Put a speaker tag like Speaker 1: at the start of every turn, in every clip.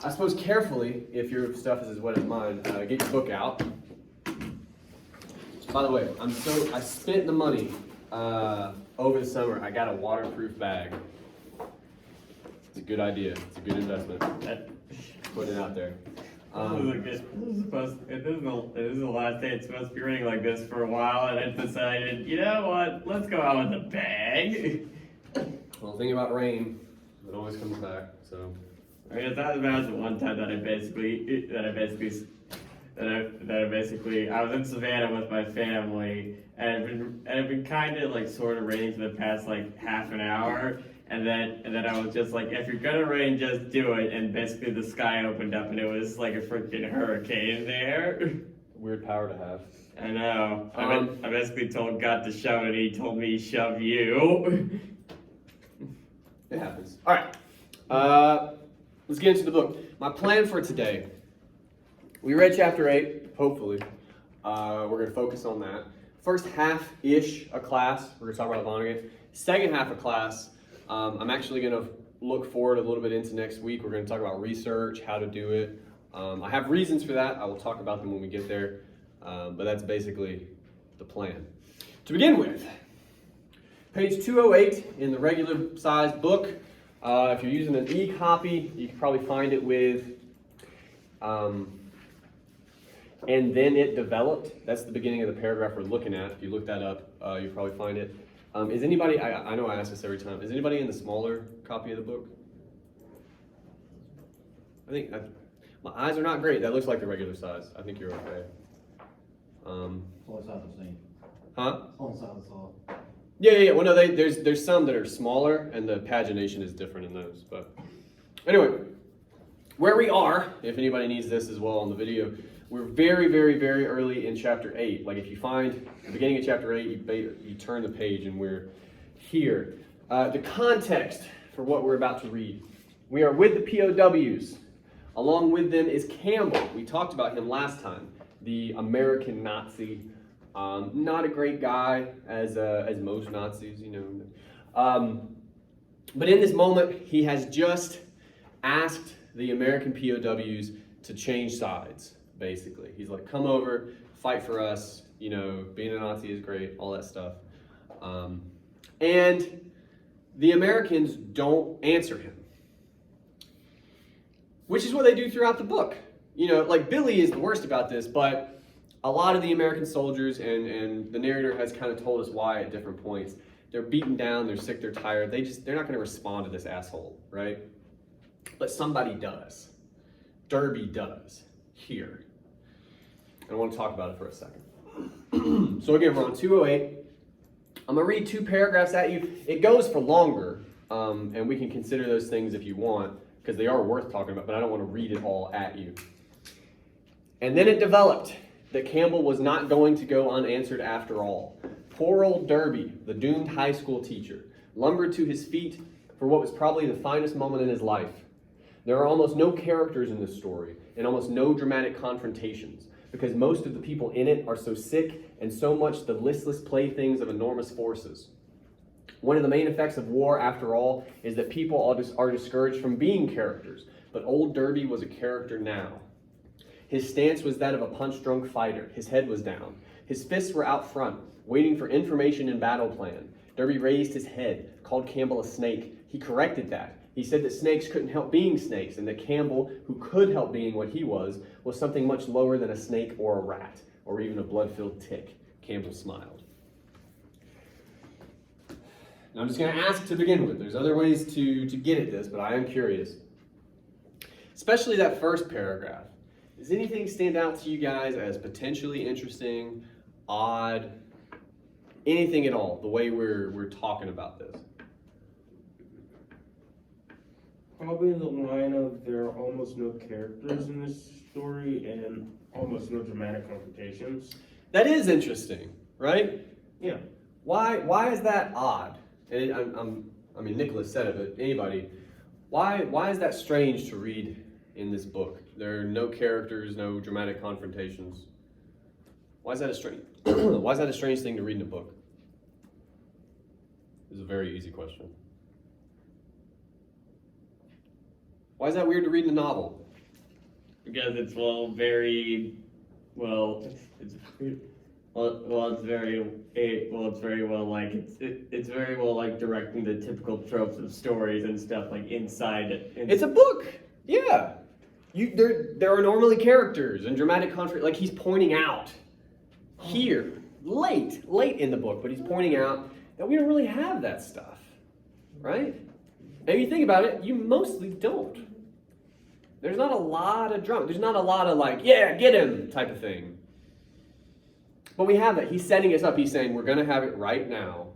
Speaker 1: I suppose carefully, if your stuff is as wet as mine, get your book out. By the way, I spent the money over the summer. I got a waterproof bag. It's a good idea. It's a good investment. Put it out there.
Speaker 2: It is the last day. It's supposed to be raining like this for a while, and I decided, you know what? Let's go out with a bag.
Speaker 1: Well, the thing about rain, it always comes back. So.
Speaker 2: I mean, it's not as bad as the one time that I was in Savannah with my family, and it had been kind of like sort of raining for the past like half an hour. And then I was just like, if you're gonna rain, just do it. And basically the sky opened up and it was like a freaking hurricane there.
Speaker 1: Weird power to have.
Speaker 2: I know. I basically told God to shove it, he told me shove you.
Speaker 1: It happens. All right, let's get into the book. My plan for today, we read chapter 8, hopefully. We're gonna focus on that. First half-ish of class, we're gonna talk about Vonnegut. Second half of class, I'm actually going to look forward a little bit into next week. We're going to talk about research, how to do it. I have reasons for that. I will talk about them when we get there. But that's basically the plan. To begin with, page 208 in the regular size book. If you're using an e-copy, you can probably find it with and then it developed. That's the beginning of the paragraph we're looking at. If you look that up, you'll probably find it. Is anybody, I know I ask this every time, is anybody in the smaller copy of the book? My eyes are not great. That looks like the regular size. I think you're okay.
Speaker 3: Oh, it's not the same.
Speaker 1: Huh?
Speaker 3: Oh, it's not the same.
Speaker 1: Yeah. Well, no, there's some that are smaller, and the pagination is different in those. But anyway, where we are, if anybody needs this as well on the video, we're very, very, very early in chapter 8. Like if you find the beginning of chapter 8, you turn the page and we're here. The context for what we're about to read. We are with the POWs. Along with them is Campbell. We talked about him last time. The American Nazi. Not a great guy as most Nazis, you know. But in this moment, he has just asked the American POWs to change sides. Basically, he's like, come over, fight for us, you know, being a Nazi is great, all that stuff. And the Americans don't answer him, which is what they do throughout the book. You know, like Billy is the worst about this, but a lot of the American soldiers, and the narrator has kind of told us why at different points, they're beaten down, they're sick, they're tired, they're not gonna respond to this asshole, right? But somebody does. Derby does, here. I want to talk about it for a second. So again, we're on 208. I'm going to read 2 paragraphs at you. It goes for longer, and we can consider those things if you want, because they are worth talking about, but I don't want to read it all at you. And then it developed that Campbell was not going to go unanswered after all. Poor old Derby, the doomed high school teacher, lumbered to his feet for what was probably the finest moment in his life. There are almost no characters in this story, and almost no dramatic confrontations, because most of the people in it are so sick and so much the listless playthings of enormous forces. One of the main effects of war, after all, is that people are discouraged from being characters, but old Derby was a character now. His stance was that of a punch-drunk fighter. His head was down. His fists were out front, waiting for information and battle plan. Derby raised his head, called Campbell a snake. He corrected that. He said that snakes couldn't help being snakes, and that Campbell, who could help being what he was something much lower than a snake or a rat, or even a blood-filled tick. Campbell smiled. Now I'm just going to ask to begin with. There's other ways to get at this, but I am curious. Especially that first paragraph. Does anything stand out to you guys as potentially interesting, odd, anything at all, the way we're talking about this?
Speaker 4: Probably the line of there are almost no characters in this story and almost no dramatic confrontations.
Speaker 1: That is interesting, right?
Speaker 4: Yeah.
Speaker 1: Why is that odd? And I mean, Nicholas said it, but anybody, why is that strange to read in this book? There are no characters, no dramatic confrontations. Why is that a strange? Why is that a strange thing to read in a book? This is a very easy question. Why is that weird to read in a novel?
Speaker 2: because it's very well it's it's very well like it's very well like directing the typical tropes of stories and stuff like inside it.
Speaker 1: It's a book. Yeah. There are normally characters and dramatic contrast. Like he's pointing out here, late in the book, but he's pointing out that we don't really have that stuff, right? And if you think about it, you mostly don't. There's not a lot of drama. There's not a lot of like, yeah, get him type of thing. But we have that. He's setting us up. He's saying we're going to have it right now,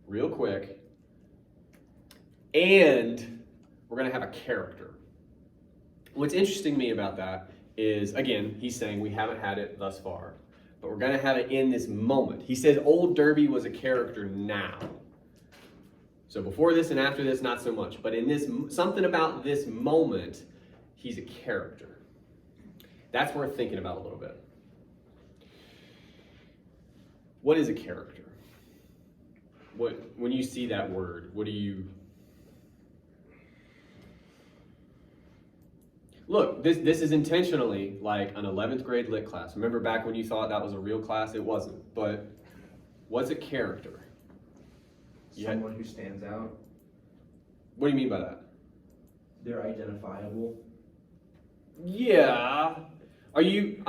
Speaker 1: real quick, and we're going to have a character. What's interesting to me about that is, again, he's saying we haven't had it thus far, but we're going to have it in this moment. He says Old Derby was a character now. So before this and after this, not so much. But in this, something about this moment, he's a character. That's worth thinking about a little bit. What is a character? When you see that word, what do you... Look, this is intentionally like an 11th grade lit class. Remember back when you thought that was a real class? It wasn't. But what's a character?
Speaker 5: Someone who stands out.
Speaker 1: What do you mean by that?
Speaker 5: They're identifiable.
Speaker 1: Yeah. Are you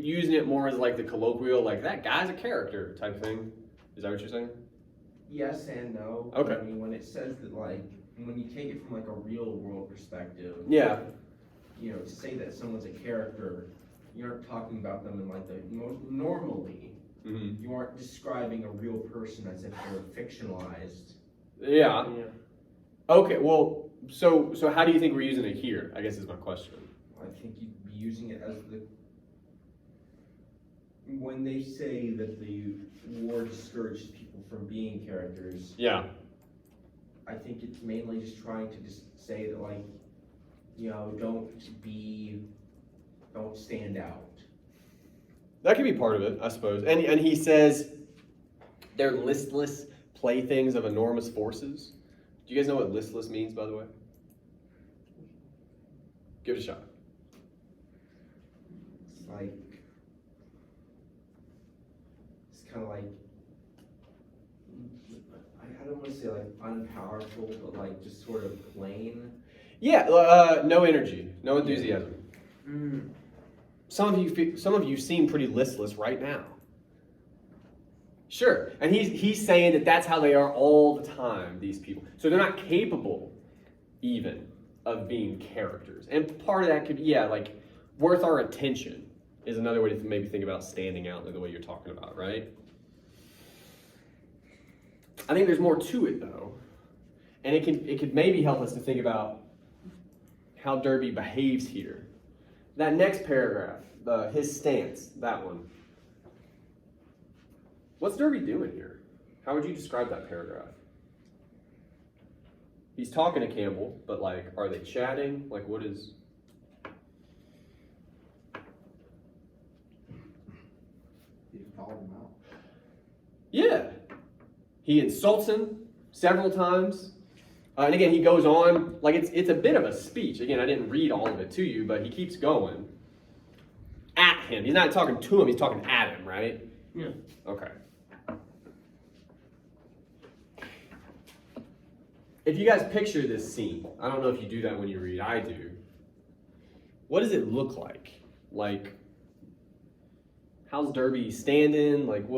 Speaker 1: using it more as like the colloquial, like that guy's a character type thing? Is that what you're saying?
Speaker 5: Yes and no.
Speaker 1: Okay.
Speaker 5: I mean, when it says that, like, when you take it from like a real world perspective,
Speaker 1: Yeah.
Speaker 5: you know, to say that someone's a character, you aren't talking about them in like the normally.
Speaker 1: Mm-hmm.
Speaker 5: You aren't describing a real person as if they're fictionalized.
Speaker 1: Yeah. Okay. Well, so how do you think we're using it here? I guess is my question.
Speaker 5: I think you'd be using it as when they say that the war discourages people from being characters.
Speaker 1: Yeah.
Speaker 5: I think it's mainly just trying to just say that, like, you know, don't stand out.
Speaker 1: That could be part of it, I suppose. And he says they're listless playthings of enormous forces. Do you guys know what listless means, by the way? Give it a shot.
Speaker 5: It's like, it's kind of like, I don't want to say like unpowerful, but like just sort of plain.
Speaker 1: Yeah, no energy, no enthusiasm. Some of you seem pretty listless right now. Sure, and he's saying that that's how they are all the time, these people. So they're not capable, even, of being characters. And part of that could be, yeah, like, worth our attention is another way to maybe think about standing out in the way you're talking about, right? I think there's more to it, though. And it could maybe help us to think about how Derby behaves here. That next paragraph, his stance, that one. What's Derby doing here? How would you describe that paragraph? He's talking to Campbell, but like, are they chatting? Like, what is...
Speaker 3: He called him out.
Speaker 1: Yeah. He insults him several times. And again, he goes on, like it's a bit of a speech. Again, I didn't read all of it to you, but he keeps going at him. He's not talking to him, he's talking at him, right?
Speaker 4: Yeah.
Speaker 1: Okay. If you guys picture this scene, I don't know if you do that when you read, I do. What does it look like? Like, how's Derby standing? Like,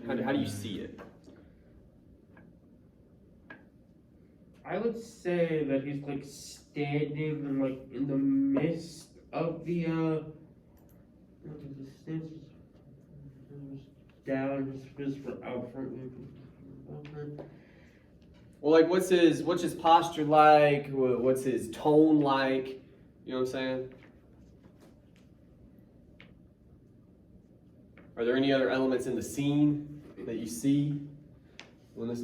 Speaker 1: how do you see it?
Speaker 4: I would say that he's like standing and like in the midst of the down his fist for out front.
Speaker 1: Well, like, what's his posture like? What's his tone like? You know what I'm saying? Are there any other elements in the scene that you see when this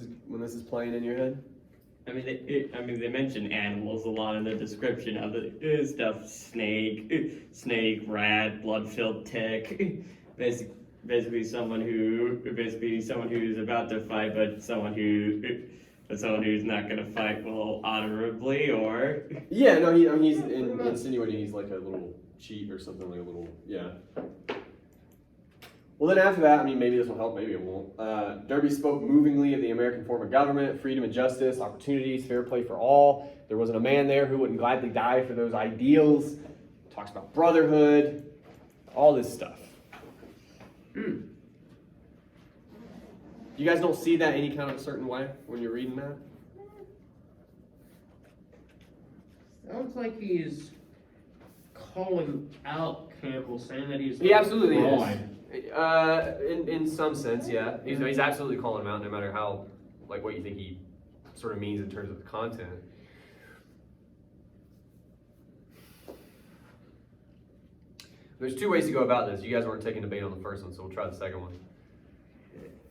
Speaker 1: is playing in your head?
Speaker 2: I mean, they mention animals a lot in the description of the stuff. Snake, rat, blood-filled tick. Basically someone who's about to fight, but someone who But someone who's not gonna fight well honorably, or
Speaker 1: Yeah, no, he's insinuating he's like a little cheat or something, like a little, yeah. Well, then after that, I mean, maybe this will help, maybe it won't. Derby spoke movingly of the American form of government, freedom and justice, opportunities, fair play for all. There wasn't a man there who wouldn't gladly die for those ideals. Talks about brotherhood, all this stuff. You guys don't see that any kind of certain way when you're reading that?
Speaker 4: Sounds like he's calling out Campbell, saying that he's
Speaker 1: He absolutely
Speaker 4: wrong.
Speaker 1: is. In some sense, yeah. He's absolutely calling him out, no matter how, like, what you think he sort of means in terms of the content. There's two ways to go about this. You guys weren't taking debate on the first one, so we'll try the second one.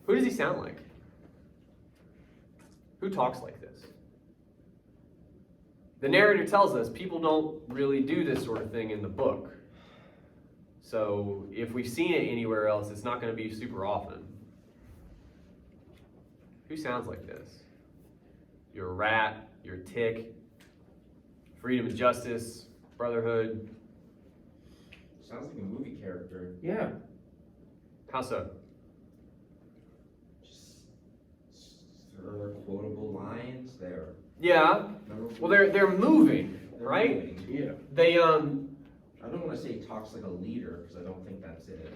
Speaker 1: Who does he sound like? Who talks like this? The narrator tells us people don't really do this sort of thing in the book. So if we've seen it anywhere else, it's not going to be super often. Who sounds like this? You're a rat, you're a tick, freedom and justice, brotherhood.
Speaker 5: Sounds like a movie character.
Speaker 4: Yeah.
Speaker 1: How so?
Speaker 5: Just there are quotable lines there.
Speaker 1: Yeah. Well, they're moving,
Speaker 5: They're
Speaker 1: right?
Speaker 5: moving.
Speaker 4: Yeah.
Speaker 1: They
Speaker 5: I don't want to say he talks like a leader because I don't think that's it.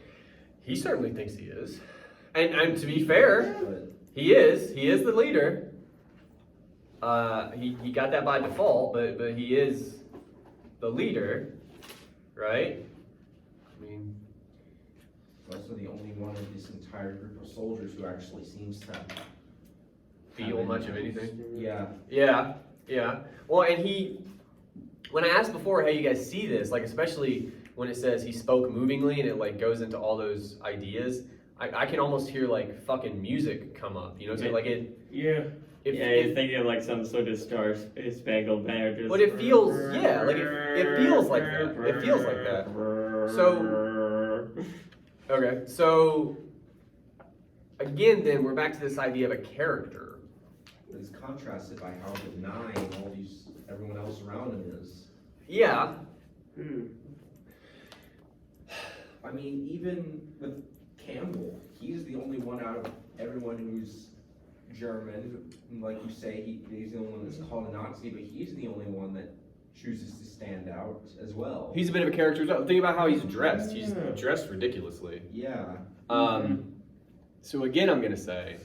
Speaker 1: He certainly thinks he is, and to be fair,
Speaker 5: But
Speaker 1: he is the leader. He got that by default, but he is the leader, right? I mean,
Speaker 5: he's also the only one of this entire group of soldiers who actually seems to
Speaker 1: feel
Speaker 5: have
Speaker 1: much of anything.
Speaker 5: Yeah.
Speaker 1: Yeah. Well, and when I asked before how you guys see this, like especially when it says he spoke movingly and it like goes into all those ideas, I can almost hear like fucking music come up. You know, so like it.
Speaker 4: Yeah.
Speaker 2: you're thinking of like some sort of Star Spangled Banner. Just
Speaker 1: But it feels, yeah, like it feels like that. It feels like that. So, okay, so again, then we're back to this idea of a character.
Speaker 5: But it's contrasted by how benign everyone else around him is.
Speaker 1: Yeah.
Speaker 5: I mean, even with Campbell, he's the only one out of everyone who's German. And like you say, he's the only one that's called a Nazi, but he's the only one that chooses to stand out as well.
Speaker 1: He's a bit of a character as well. Think about how he's dressed. He's dressed ridiculously.
Speaker 5: Yeah.
Speaker 1: So again, I'm gonna say,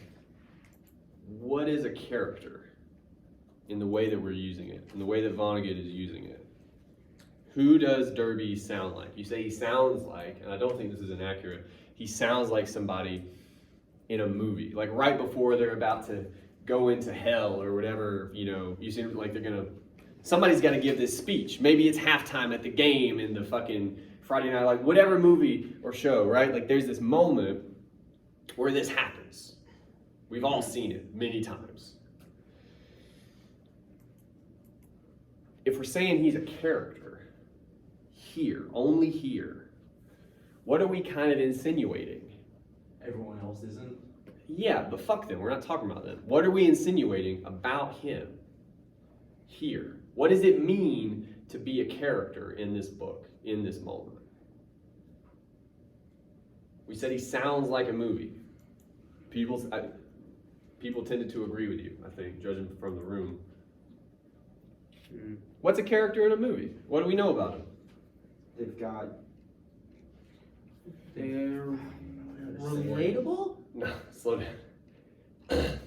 Speaker 1: what is a character in the way that we're using it, in the way that Vonnegut is using it? Who does Derby sound like? You say he sounds like, and I don't think this is inaccurate, he sounds like somebody in a movie, like right before they're about to go into hell or whatever, you know, you seem like somebody's gotta give this speech. Maybe it's halftime at the game in the fucking Friday night, like whatever movie or show, right? Like there's this moment where this happens. We've all seen it many times. If we're saying he's a character, here, only here, what are we kind of insinuating?
Speaker 5: Everyone else isn't.
Speaker 1: Yeah, but fuck them, we're not talking about them. What are we insinuating about him here? What does it mean to be a character in this book, in this moment? We said he sounds like a movie. People tended to agree with you, I think, judging from the room. What's a character in a movie? What do we know about him?
Speaker 5: They've got.
Speaker 4: They're relatable?
Speaker 1: No, slow down.
Speaker 5: Say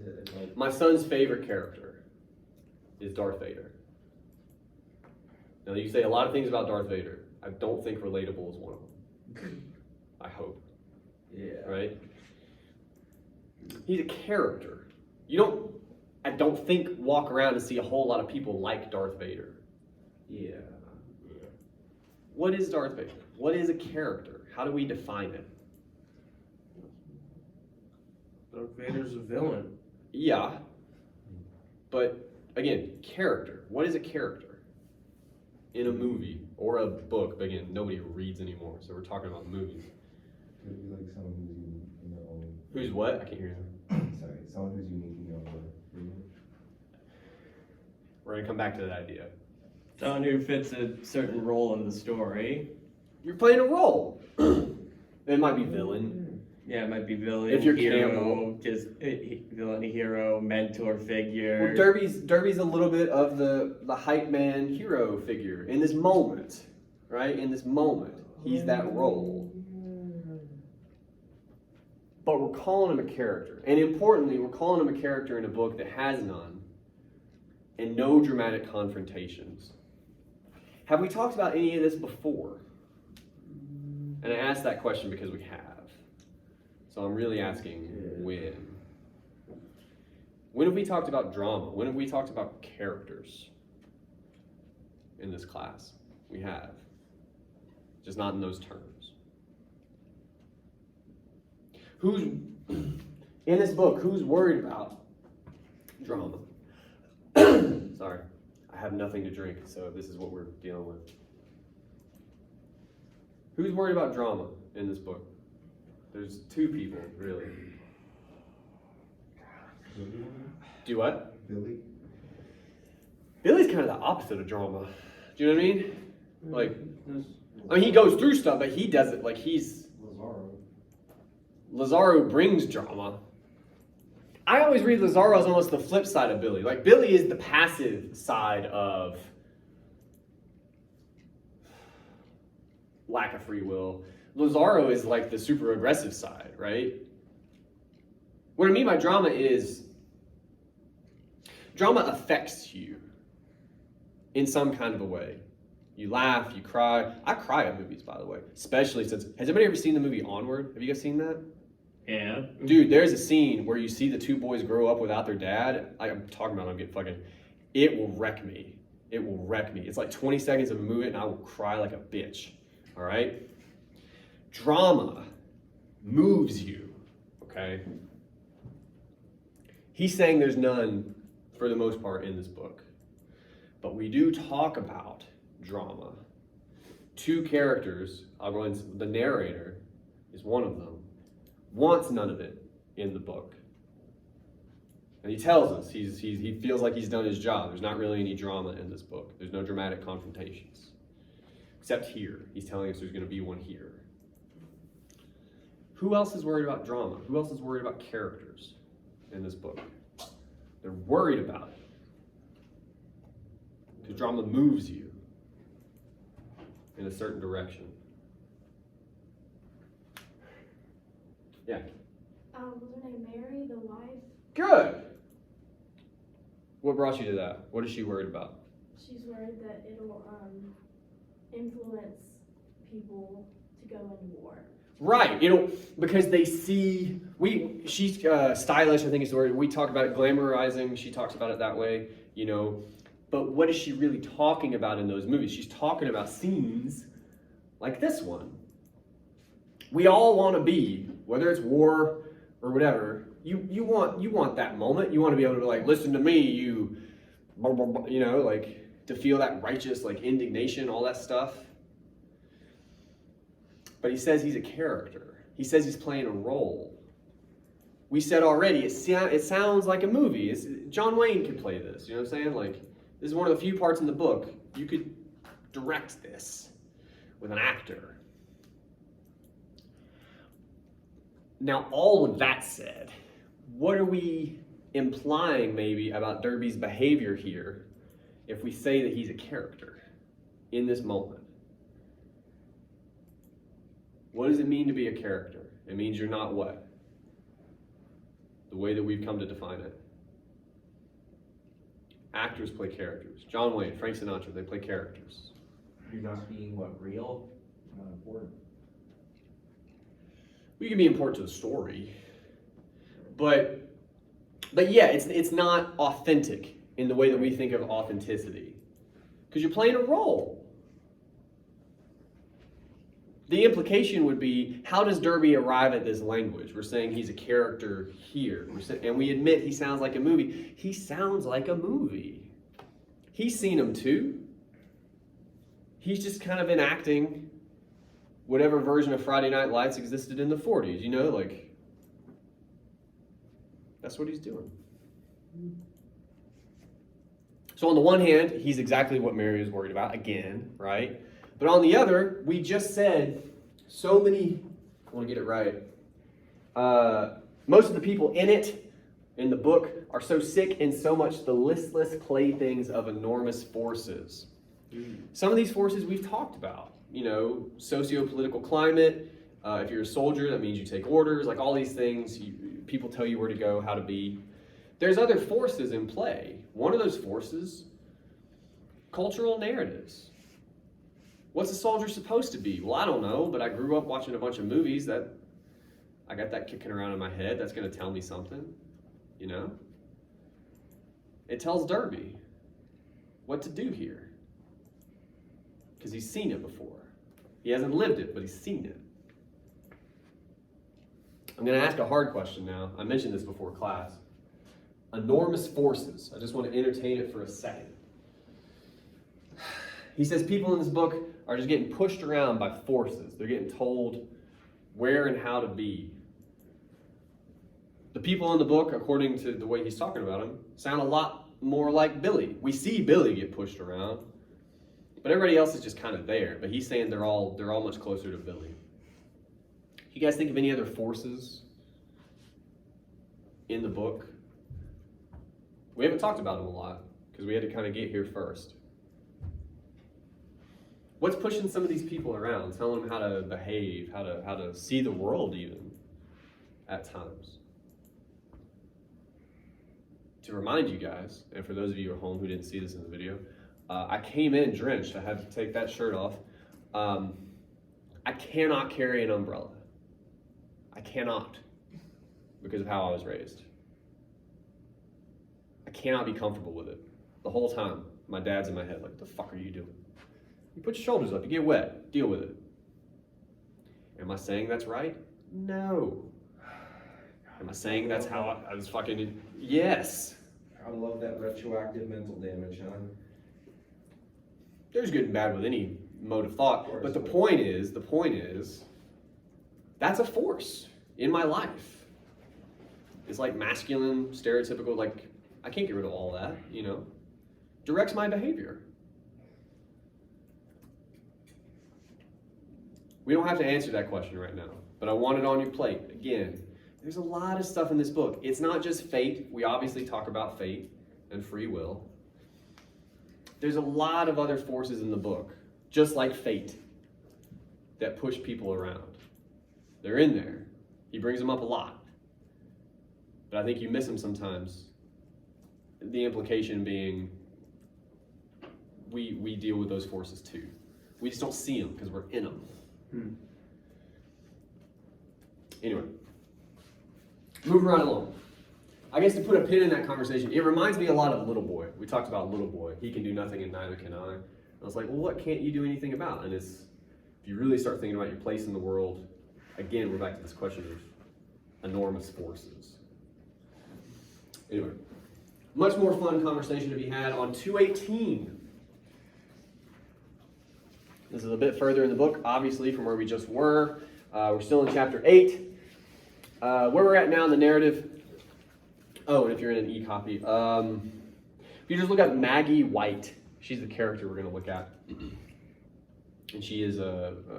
Speaker 5: that it's like,
Speaker 1: My son's favorite character is Darth Vader. Now, you say a lot of things about Darth Vader. I don't think relatable is one of them. I hope,
Speaker 5: yeah.
Speaker 1: right? He's a character. I don't think, walk around and see a whole lot of people like Darth Vader.
Speaker 5: Yeah.
Speaker 1: What is Darth Vader? What is a character? How do we define it?
Speaker 4: Darth Vader's a villain.
Speaker 1: Yeah, but again, character. What is a character in a movie or a book? But again, nobody reads anymore, so we're talking about movies.
Speaker 3: Could it be like someone who's, you know,
Speaker 1: Who's what? I can't hear you.
Speaker 3: Sorry, someone who's unique in your opinion.
Speaker 1: We're gonna come back to that idea.
Speaker 2: Someone who fits a certain role in the story.
Speaker 1: You're playing a role. It might be villain.
Speaker 2: Yeah, it might be villain,
Speaker 1: If you're
Speaker 2: hero,
Speaker 1: Campbell.
Speaker 2: just villain, hero, mentor figure.
Speaker 1: Well, Derby's a little bit of the hype man hero figure in this moment, right? In this moment, he's that role. But we're calling him a character, and importantly, we're calling him a character in a book that has none, and no dramatic confrontations. Have we talked about any of this before? And I ask that question because we have. So I'm really asking when. When have we talked about drama? When have we talked about characters in this class? We have. Just not in those terms. Who's, in this book, who's worried about drama? Sorry, I have nothing to drink, so this is what we're dealing with. Who's worried about drama in this book? There's two people, really. Do what?
Speaker 3: Billy?
Speaker 1: Billy's kind of the opposite of drama. Do you know what I mean? Like, I mean, he goes through stuff, but he does it like he's... Lazaro brings drama. I always read Lazaro as almost the flip side of Billy. Like, Billy is the passive side of lack of free will. Lazaro is like the super aggressive side, right? What I mean by drama is drama affects you in some kind of a way. You laugh, you cry. I cry at movies, by the way, especially since... Has anybody ever seen the movie Onward? Have you guys seen that?
Speaker 2: Yeah.
Speaker 1: Dude, there's a scene where you see the two boys grow up without their dad. I'm talking about I'm getting fucking... It will wreck me. It will wreck me. It's like 20 seconds of a movie and I will cry like a bitch. All right? Drama moves you, okay? He's saying there's none, for the most part, in this book. But we do talk about drama. Two characters, I'll go into the narrator is one of them, wants none of it in the book. And he tells us he feels like he's done his job. There's not really any drama in this book. There's no dramatic confrontations. Except here. He's telling us there's going to be one here. Who else is worried about drama? Who else is worried about characters in this book? They're worried about it. Because drama moves you in a certain direction. Yeah.
Speaker 6: Was her name Mary, the wife?
Speaker 1: Good. What brought you to that? What is she worried about?
Speaker 6: She's worried that it'll influence people to go into war.
Speaker 1: Right, because they see, she's stylish, I think is the word. We talk about it, glamorizing, she talks about it that way, But what is she really talking about in those movies? She's talking about scenes like this one. We all want to be, whether it's war or whatever, you want that moment. You want to be able to like, listen to me, to feel that righteous like indignation, all that stuff. But he says he's a character. He says he's playing a role. We said already, it sounds like a movie. John Wayne could play this, you know what I'm saying? Like, this is one of the few parts in the book you could direct this with an actor. Now, all of that said, what are we implying maybe about Derby's behavior here if we say that he's a character in this moment? What does it mean to be a character? It means you're not what? The way that we've come to define it. Actors play characters. John Wayne, Frank Sinatra, they play characters.
Speaker 5: You're not being what, real?
Speaker 3: Not important.
Speaker 1: We can be important to the story, but yeah, it's not authentic in the way that we think of authenticity, because you're playing a role. The implication would be, how does Derby arrive at this language? We're saying he's a character here, and we admit he sounds like a movie. He sounds like a movie. He's seen them too. He's just kind of enacting whatever version of Friday Night Lights existed in the 40s, That's what he's doing. So on the one hand, he's exactly what Mary is worried about, again, right? But on the other, we just said so many, I want to get it right, most of the people in the book, are so sick and so much the listless playthings of enormous forces. Some of these forces we've talked about, socio-political climate. If you're a soldier, that means you take orders, like all these things, people tell you where to go, how to be. There's other forces in play. One of those forces, cultural narratives. What's a soldier supposed to be? Well, I don't know, but I grew up watching a bunch of movies that I got that kicking around in my head. That's going to tell me something, It tells Derby what to do here. Because he's seen it before. He hasn't lived it, but he's seen it. I'm going to ask a hard question now. I mentioned this before class. Enormous forces. I just want to entertain it for a second. He says people in this book are just getting pushed around by forces. They're getting told where and how to be. The people in the book, according to the way he's talking about them, sound a lot more like Billy. We see Billy get pushed around, but everybody else is just kind of there. But he's saying they're all much closer to Billy. You guys think of any other forces in the book? We haven't talked about them a lot because we had to kind of get here first. What's pushing some of these people around, telling them how to behave, how to see the world even at times? To remind you guys, and for those of you at home who didn't see this in the video, I came in drenched. I had to take that shirt off. I cannot carry an umbrella. I cannot, because of how I was raised. I cannot be comfortable with it. The whole time, my dad's in my head, like, what the fuck are you doing? You put your shoulders up, you get wet, deal with it. Am I saying that's right? No. Am I saying that's how I was fucking, yes.
Speaker 5: I love that retroactive mental damage, huh?
Speaker 1: There's good and bad with any mode of thought, but the point is, that's a force in my life. It's like masculine, stereotypical, like, I can't get rid of all that, Directs my behavior. We don't have to answer that question right now, but I want it on your plate. Again, there's a lot of stuff in this book. It's not just fate. We obviously talk about fate and free will. There's a lot of other forces in the book, just like fate, that push people around. They're in there. He brings them up a lot. But I think you miss them sometimes. The implication being we deal with those forces too. We just don't see them because we're in them. Anyway, moving right along. I guess to put a pin in that conversation, it reminds me a lot of Little Boy. We talked about Little Boy. He can do nothing and neither can I. I was like, well, what can't you do anything about? And if you really start thinking about your place in the world, again, we're back to this question of enormous forces. Anyway, much more fun conversation to be had on 218. This is a bit further in the book, obviously, from where we just were. We're still in chapter 8. Where we're at now in the narrative. Oh, and if you're in an e-copy, if you just look up Maggie White, she's the character we're going to look at. And she is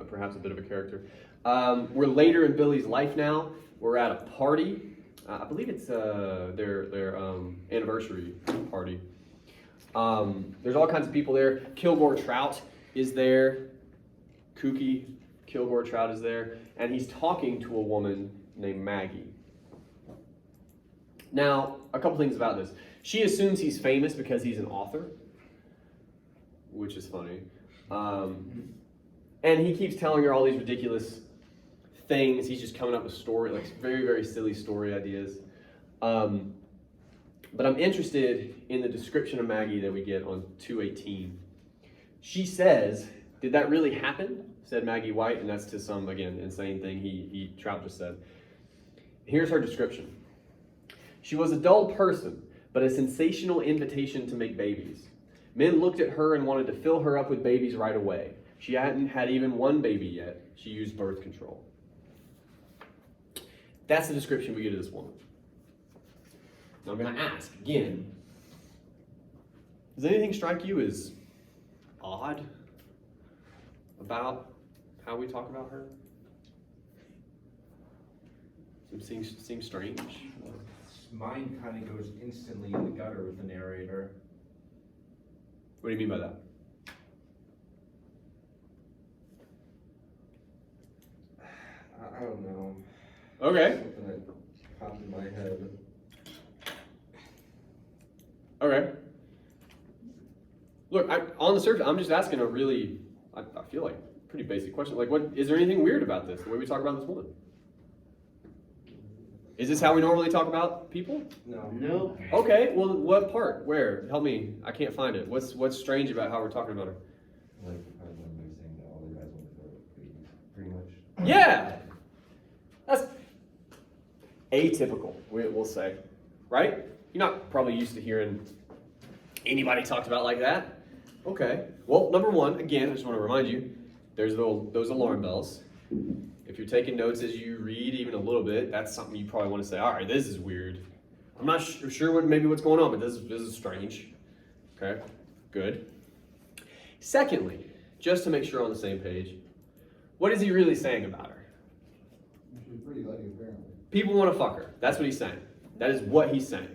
Speaker 1: perhaps a bit of a character. We're later in Billy's life now. We're at a party. I believe it's their anniversary party. There's all kinds of people there. Kilgore Trout is there. Kooky Kilgore Trout is there. And he's talking to a woman named Maggie. Now, a couple things about this. She assumes he's famous because he's an author, which is funny. And he keeps telling her all these ridiculous things. He's just coming up with story, like very, very silly story ideas. But I'm interested in the description of Maggie that we get on 218. She says, "Did that really happen?" said Maggie White, and that's to some, again, insane thing Trout just said. Here's her description. "She was a dull person, but a sensational invitation to make babies. Men looked at her and wanted to fill her up with babies right away. She hadn't had even one baby yet. She used birth control." That's the description we get of this woman. Now I'm gonna ask again. Does anything strike you as odd about how we talk about her? Seems strange.
Speaker 5: Mine kind of goes instantly in the gutter with the narrator.
Speaker 1: What do you mean by that?
Speaker 5: I don't know.
Speaker 1: Okay.
Speaker 5: Something that popped in my head.
Speaker 1: Okay. Look, on the surface, I'm just asking a really, I feel like, pretty basic question. Like, what is there anything weird about this? The way we talk about this woman? Is this how we normally talk about people?
Speaker 5: No.
Speaker 4: No.
Speaker 1: Okay. Well, what part? Where? Help me. I can't find it. What's strange about how we're talking about her?
Speaker 3: Like, I remember saying that all the guys want to throw babies, pretty much.
Speaker 1: Yeah. That's atypical, we'll say, right? You're not probably used to hearing anybody talked about like that. Okay. Well, number one, again, I just want to remind you, there's those alarm bells. If you're taking notes as you read even a little bit, that's something you probably want to say, all right, this is weird. I'm not sure what's going on, but this is strange. Okay, good. Secondly, just to make sure we're on the same page, what is he really saying about her?
Speaker 3: She's pretty lucky, apparently.
Speaker 1: People want to fuck her. That's what he's saying. That is what he's saying.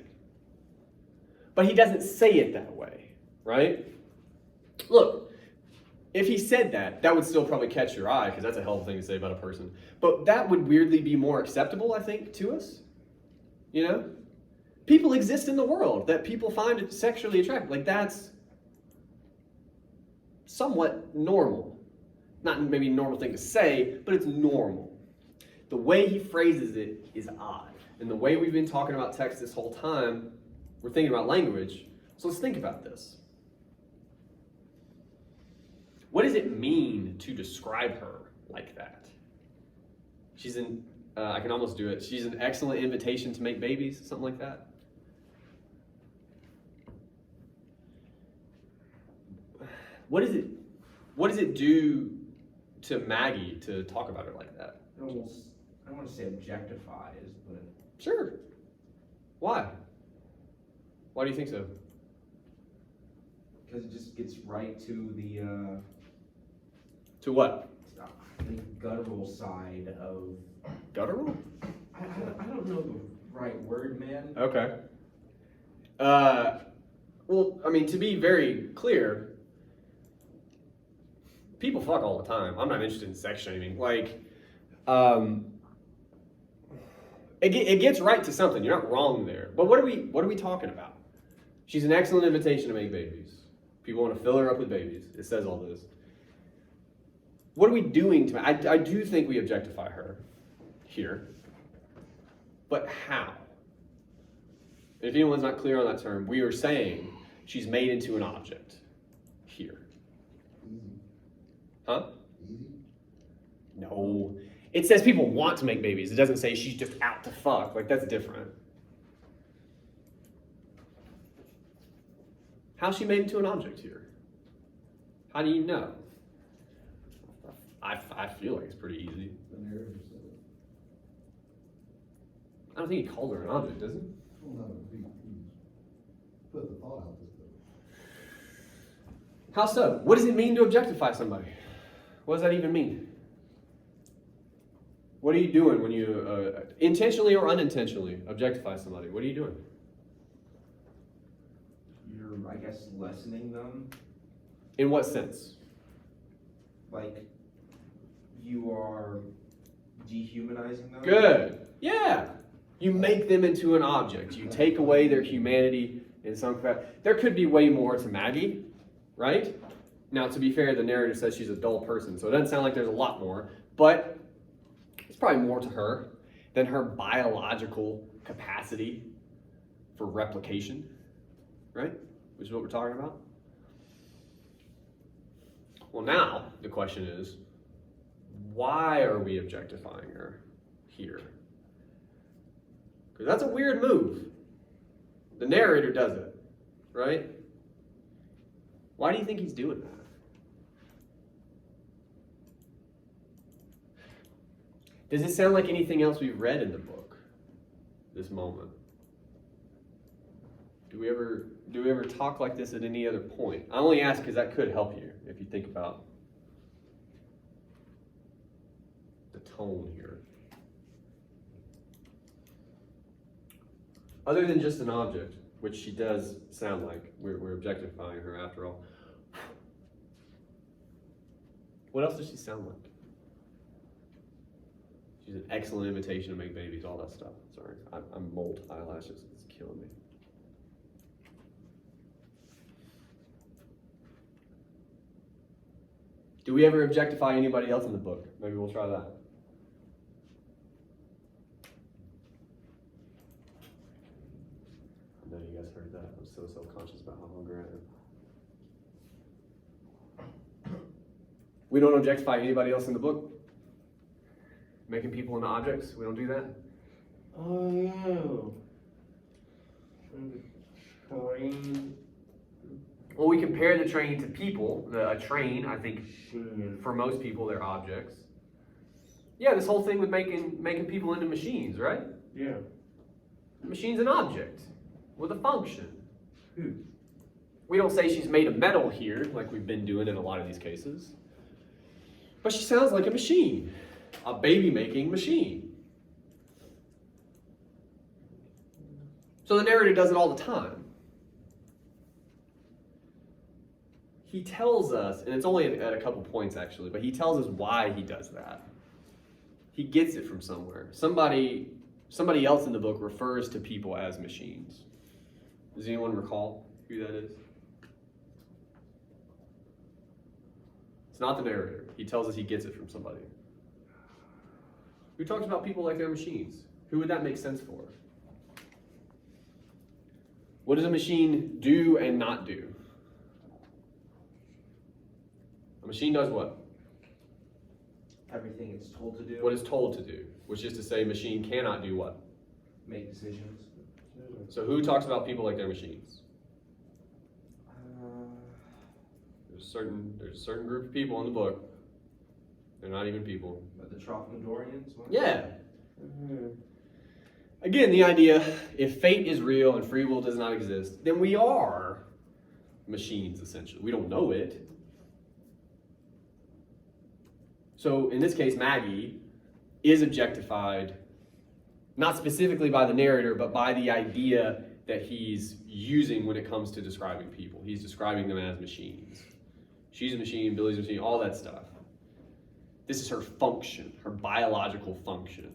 Speaker 1: But he doesn't say it that way, right? Look, if he said that, that would still probably catch your eye, because that's a hell of a thing to say about a person. But that would weirdly be more acceptable, I think, to us. You know? People exist in the world that people find sexually attractive. Like, that's somewhat normal. Not maybe a normal thing to say, but it's normal. The way he phrases it is odd. And the way we've been talking about text this whole time, we're thinking about language. So let's think about this. What does it mean to describe her like that? She's an, I can almost do it. She's an excellent invitation to make babies, something like that. What does it do to Maggie to talk about her like that?
Speaker 5: It almost, I don't want to say objectifies, but
Speaker 1: Sure. Why? Why do you think so?
Speaker 5: because it just gets right to the
Speaker 1: To what?
Speaker 5: guttural side of.
Speaker 1: Guttural?
Speaker 5: I don't know the right word, man.
Speaker 1: Okay. Well, I mean, to be very clear, people fuck all the time. I'm not interested in sex shaming. Like, it gets right to something. You're not wrong there. But what are we talking about? She's an excellent invitation to make babies. People want to fill her up with babies. It says all this. What are we doing to? I do think we objectify her here. But how? If anyone's not clear on that term, we are saying she's made into an object here.
Speaker 3: Easy.
Speaker 1: Huh?
Speaker 3: Easy.
Speaker 1: No. It says people want to make babies. It doesn't say she's just out to fuck. Like, that's different. How's she made into an object here? How do you know? I feel like it's pretty easy.
Speaker 3: The narrator said it.
Speaker 1: I don't think he called her an object, does he?
Speaker 3: Well, no, he put the thought out this way.
Speaker 1: How so? What does it mean to objectify somebody? What does that even mean? What are you doing when you intentionally or unintentionally objectify somebody? What are you doing?
Speaker 5: You're, I guess, lessening them.
Speaker 1: In what sense?
Speaker 5: Like, you are dehumanizing them.
Speaker 1: Good. Yeah. You make them into an object. You take away their humanity in some capacity. There could be way more to Maggie, right? Now, to be fair, the narrator says she's a dull person, so it doesn't sound like there's a lot more, but it's probably more to her than her biological capacity for replication, right? Which is what we're talking about. Well, now the question is, why are we objectifying her here? Because that's a weird move. The narrator does it, right? Why do you think he's doing that? Does it sound like anything else we've read in the book? This moment. Do we ever talk like this at any other point? I only ask because that could help you if you think about the tone here. Other than just an object, which she does sound like. We're objectifying her after all. What else does she sound like? She's an excellent invitation to make babies, all that stuff. Sorry, I'm mold eyelashes. It's killing me. Do we ever objectify anybody else in the book? Maybe we'll try that. I know you guys heard that. I'm so self-conscious about how hungry I am. We don't objectify anybody else in the book? Making people into objects? We don't do that?
Speaker 4: Oh, yeah. Train.
Speaker 1: Well, we compare the train to people. A train, I think,
Speaker 4: Machine.
Speaker 1: for most people, they're objects. Yeah, this whole thing with making people into machines, right?
Speaker 4: Yeah.
Speaker 1: The machine's an object with a function. We don't say she's made of metal here, like we've been doing in a lot of these cases. But she sounds like a machine, a baby-making machine. So the narrator does it all the time. He tells us, and it's only at a couple points actually, but he tells us why he does that. He gets it from somewhere. Somebody else in the book refers to people as machines. Does anyone recall who that is? It's not the narrator. He tells us he gets it from somebody. Who talks about people like they're machines? Who would that make sense for? What does a machine do and not do? A machine does what?
Speaker 5: Everything it's told to do.
Speaker 1: What it's told to do, which is to say machine cannot do what?
Speaker 5: Make decisions.
Speaker 1: So who talks about people like they're machines? There's a certain group of people in the book. They're not even people.
Speaker 5: But the Trophmodorians?
Speaker 1: Yeah. Again, the idea, if fate is real and free will does not exist, then we are machines, essentially. We don't know it. So in this case, Maggie is objectified, not specifically by the narrator, but by the idea that he's using when it comes to describing people. He's describing them as machines. She's a machine, Billy's a machine, all that stuff. This is her function, her biological function,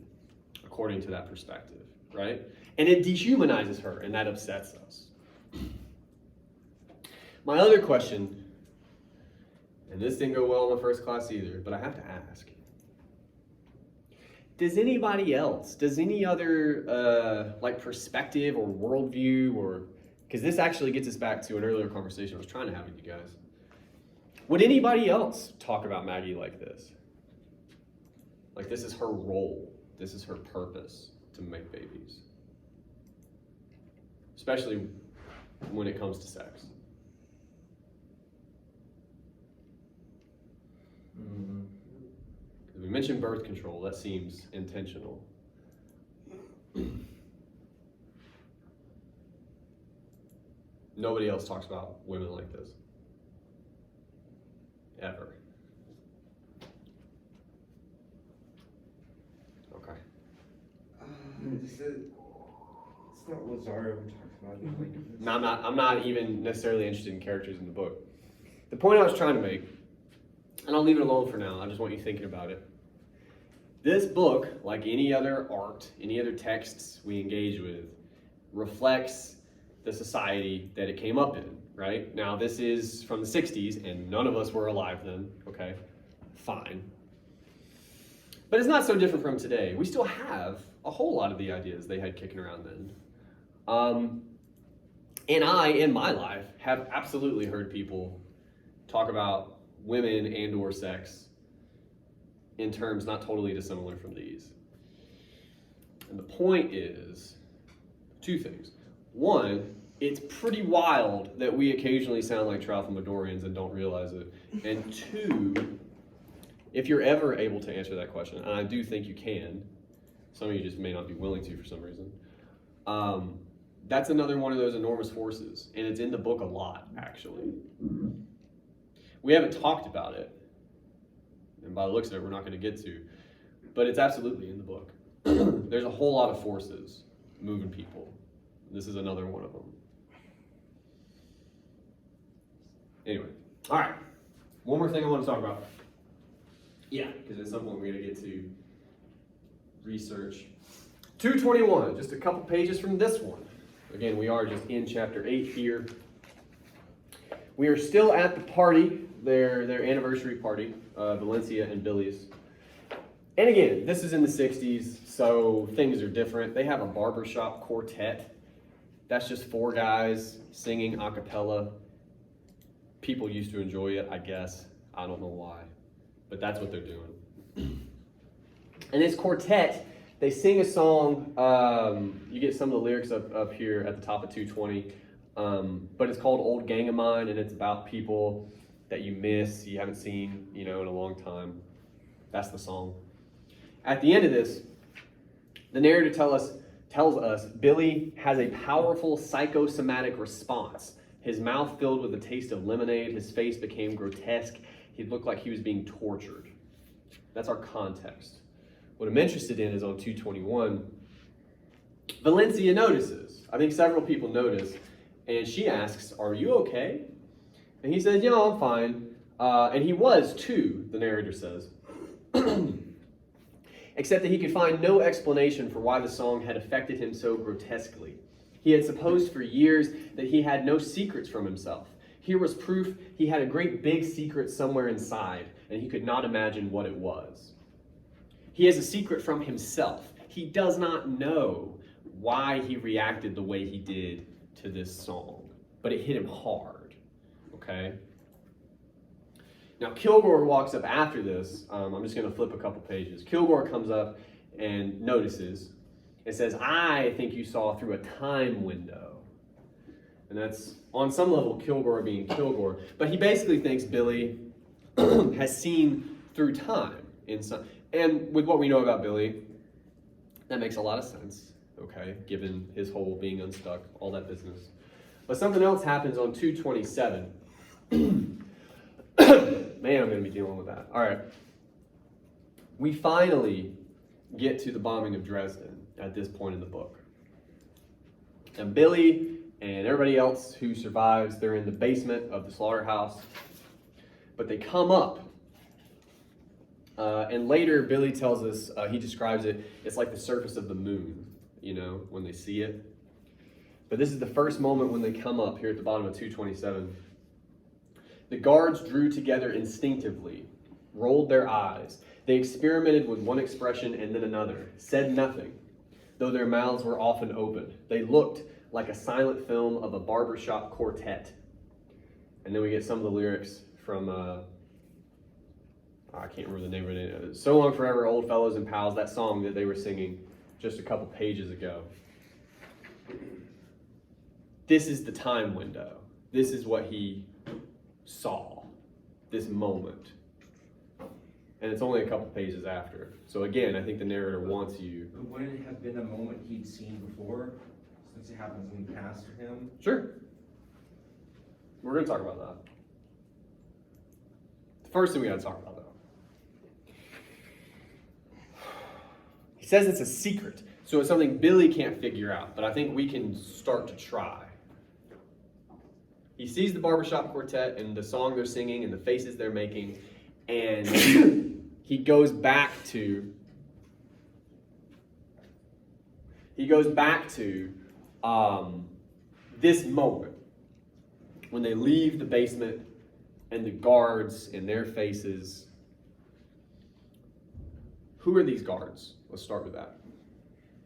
Speaker 1: according to that perspective, right? And it dehumanizes her, and that upsets us. My other question, and this didn't go well in the first class either, but I have to ask. Does anybody else, does any other perspective or worldview, or because this actually gets us back to an earlier conversation I was trying to have with you guys. Would anybody else talk about Maggie like this? Like this is her role, this is her purpose to make babies. Especially when it comes to sex. We mentioned birth control, that seems intentional. Nobody else talks about women like this. Ever. Okay.
Speaker 3: It's not Lazaro who talks about it like this.
Speaker 1: No, I'm not even necessarily interested in characters in the book. The point I was trying to make, and I'll leave it alone for now, I just want you thinking about it. This book, like any other art, any other texts we engage with, reflects the society that it came up in, right? Now, this is from the 60s, and none of us were alive then, okay? Fine. But it's not so different from today. We still have a whole lot of the ideas they had kicking around then. And I, in my life, have absolutely heard people talk about women and or sex in terms not totally dissimilar from these. And the point is two things. One, it's pretty wild that we occasionally sound like Trophmodorians and don't realize it. And two, if you're ever able to answer that question, and I do think you can, some of you just may not be willing to for some reason, That's another one of those enormous forces, and it's in the book a lot, actually. We haven't talked about it, and by the looks of it, we're not going to get to, but it's absolutely in the book. There's a whole lot of forces moving people. This is another one of them. Anyway, all right. One more thing I want to talk about. Yeah, because at some point we're going to get to research. 221, just a couple pages from this one. Again, we are just in chapter 8 here. We are still at the party, their anniversary party, Valencia and Billy's. And again, this is in the 60s, so things are different. They have a barbershop quartet. That's just 4 guys singing a cappella. People used to enjoy it, I guess. I don't know why, but that's what they're doing. And this quartet, they sing a song. You get some of the lyrics up here at the top of 220, but it's called Old Gang of Mine, and it's about people that you miss, you haven't seen, in a long time. That's the song. At the end of this, the narrator tells us Billy has a powerful psychosomatic response. His mouth filled with the taste of lemonade. His face became grotesque. He looked like he was being tortured. That's our context. What I'm interested in is on 221. Valencia notices. I think several people notice. And she asks, "Are you okay?" And he says, "Yeah, I'm fine." And he was too, the narrator says. Except that he could find no explanation for why the song had affected him so grotesquely. He had supposed for years that he had no secrets from himself. Here was proof he had a great big secret somewhere inside, and he could not imagine what it was. He has a secret from himself. He does not know why he reacted the way he did to this song, but it hit him hard, okay? Now, Kilgore walks up after this. I'm just going to flip a couple pages. Kilgore comes up and notices. It says, "I think you saw through a time window." And that's, on some level, Kilgore being Kilgore. But he basically thinks Billy has seen through time. And with what we know about Billy, that makes a lot of sense, okay, given his whole being unstuck, all that business. But something else happens on 227. Man, I'm going to be dealing with that. All right. We finally get to the bombing of Dresden at this point in the book. And Billy and everybody else who survives, they're in the basement of the slaughterhouse. But they come up. And later, Billy tells us, he describes it, it's like the surface of the moon, when they see it. But this is the first moment when they come up here at the bottom of 227. The guards drew together instinctively, rolled their eyes. They experimented with one expression and then another, said nothing, though their mouths were often open. They looked like a silent film of a barbershop quartet. And then we get some of the lyrics from, I can't remember the name of it. So Long Forever, Old Fellows and Pals, that song that they were singing just a couple pages ago. This is the time window. This is what he saw, this moment. And it's only a couple pages after. So again, I think the narrator wants you.
Speaker 5: But would it have been a moment he'd seen before, since it happens in the past for him?
Speaker 1: Sure. We're going to talk about that. The first thing we got to talk about, though. He says it's a secret, so it's something Billy can't figure out, but I think we can start to try. He sees the barbershop quartet and the song they're singing and the faces they're making, and he goes back to this moment when they leave the basement and the guards in their faces. Who are these guards? Let's start with that.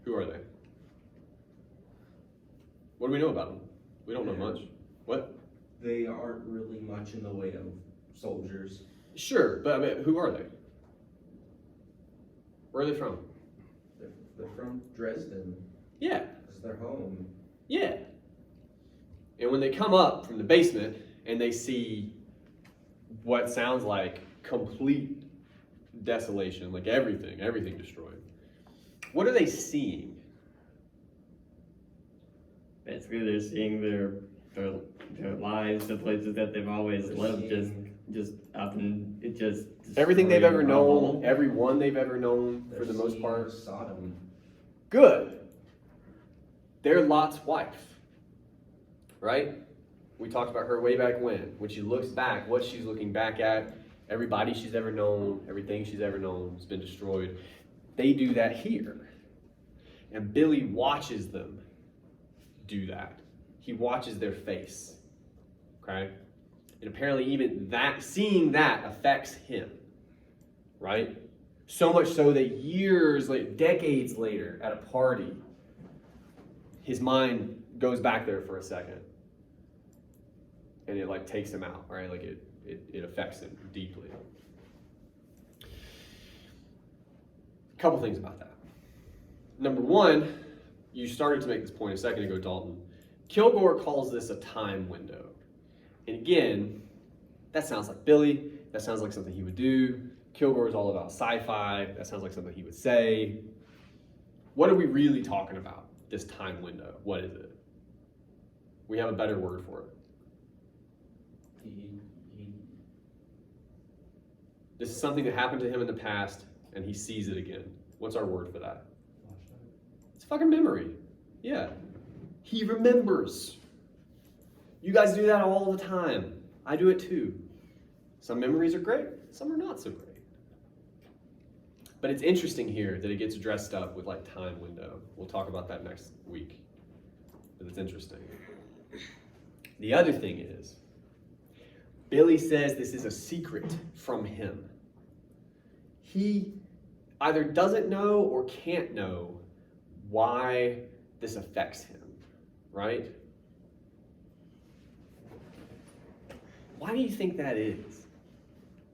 Speaker 1: Who are they? What do we know about them? We don't know much. What?
Speaker 5: They aren't really much in the way of soldiers.
Speaker 1: Sure, but I mean, who are they? Where are they from?
Speaker 5: They're from Dresden.
Speaker 1: Yeah.
Speaker 5: It's their home.
Speaker 1: Yeah. And when they come up from the basement and they see what sounds like complete desolation, like everything destroyed, what are they seeing?
Speaker 2: basically they're seeing their lives, the places that they've always
Speaker 5: They're
Speaker 2: lived,
Speaker 5: seeing-
Speaker 2: just up and it just
Speaker 1: Everything they've ever
Speaker 2: destroyed
Speaker 1: known,
Speaker 2: rubble.
Speaker 1: everyone they've ever known, for
Speaker 5: They're
Speaker 1: the most
Speaker 5: seeing
Speaker 1: part.
Speaker 5: Sodom.
Speaker 1: Good. They're Lot's wife, right? We talked about her way back when she looks back, what she's looking back at, everybody she's ever known, everything she's ever known has been destroyed. They do that here. And Billy watches them do that. He watches their face, okay? And apparently even that, seeing that affects him, right? So much so that years later, decades later, at a party, his mind goes back there for a second. And it like takes him out, right? Like it affects him deeply. A couple things about that. Number one, you started to make this point a second ago, Dalton. Kilgore calls this a time window. And again, that sounds like Billy. That sounds like something he would do. Kilgore is all about sci-fi. That sounds like something he would say. What are we really talking about, this time window? What is it? We have a better word for it. This is something that happened to him in the past, and he sees it again. What's our word for that? It's fucking memory. Yeah. He remembers. You guys do that all the time. I do it too. Some memories are great, some are not so great. But it's interesting here that it gets dressed up with like time window. We'll talk about that next week. But it's interesting. The other thing is, Billy says this is a secret from him. He either doesn't know or can't know why this affects him, right? Why do you think that is?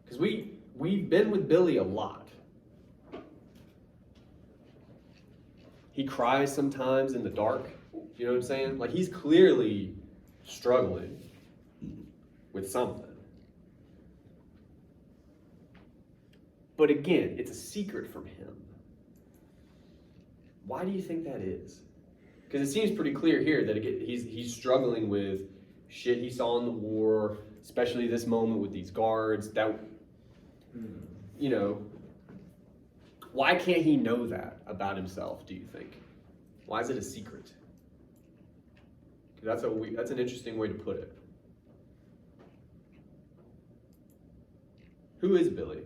Speaker 1: Because we've been with Billy a lot. He cries sometimes in the dark, you know what I'm saying? Like he's clearly struggling with something. But again, it's a secret from him. Why do you think that is? Because it seems pretty clear here that he's struggling with shit he saw in the war, especially this moment with these guards. That, you know, why can't he know that about himself, do you think? Why is it a secret? That's an interesting way to put it. Who is Billy?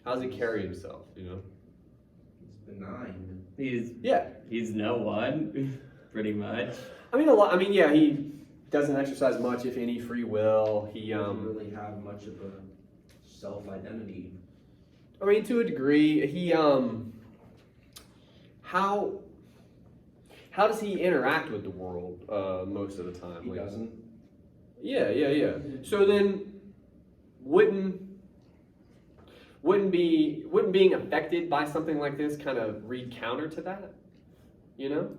Speaker 1: How does he carry himself, you know?
Speaker 5: He's benign.
Speaker 2: He's no one, pretty much.
Speaker 1: I mean, yeah, he doesn't exercise much, if any, free will. He
Speaker 5: Doesn't really have much of a self-identity.
Speaker 1: I mean, to a degree, he how does he interact with the world most of the time?
Speaker 5: He doesn't.
Speaker 1: Yeah. So then, wouldn't being affected by something like this kind of read counter to that? You know?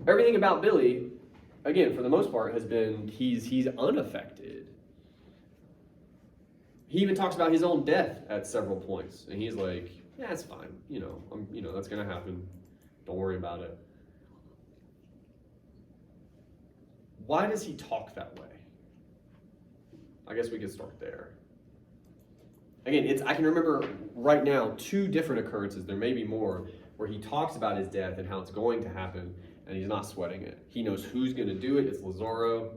Speaker 1: Everything about Billy, again, for the most part, has been he's unaffected. He even talks about his own death at several points, and he's like, "Yeah, it's fine. You know, that's gonna happen. Don't worry about it." Why does he talk that way? I guess we could start there. Again, I can remember right now 2 different occurrences, there may be more, where he talks about his death and how it's going to happen, and he's not sweating it. He knows who's going to do it. It's Lazaro.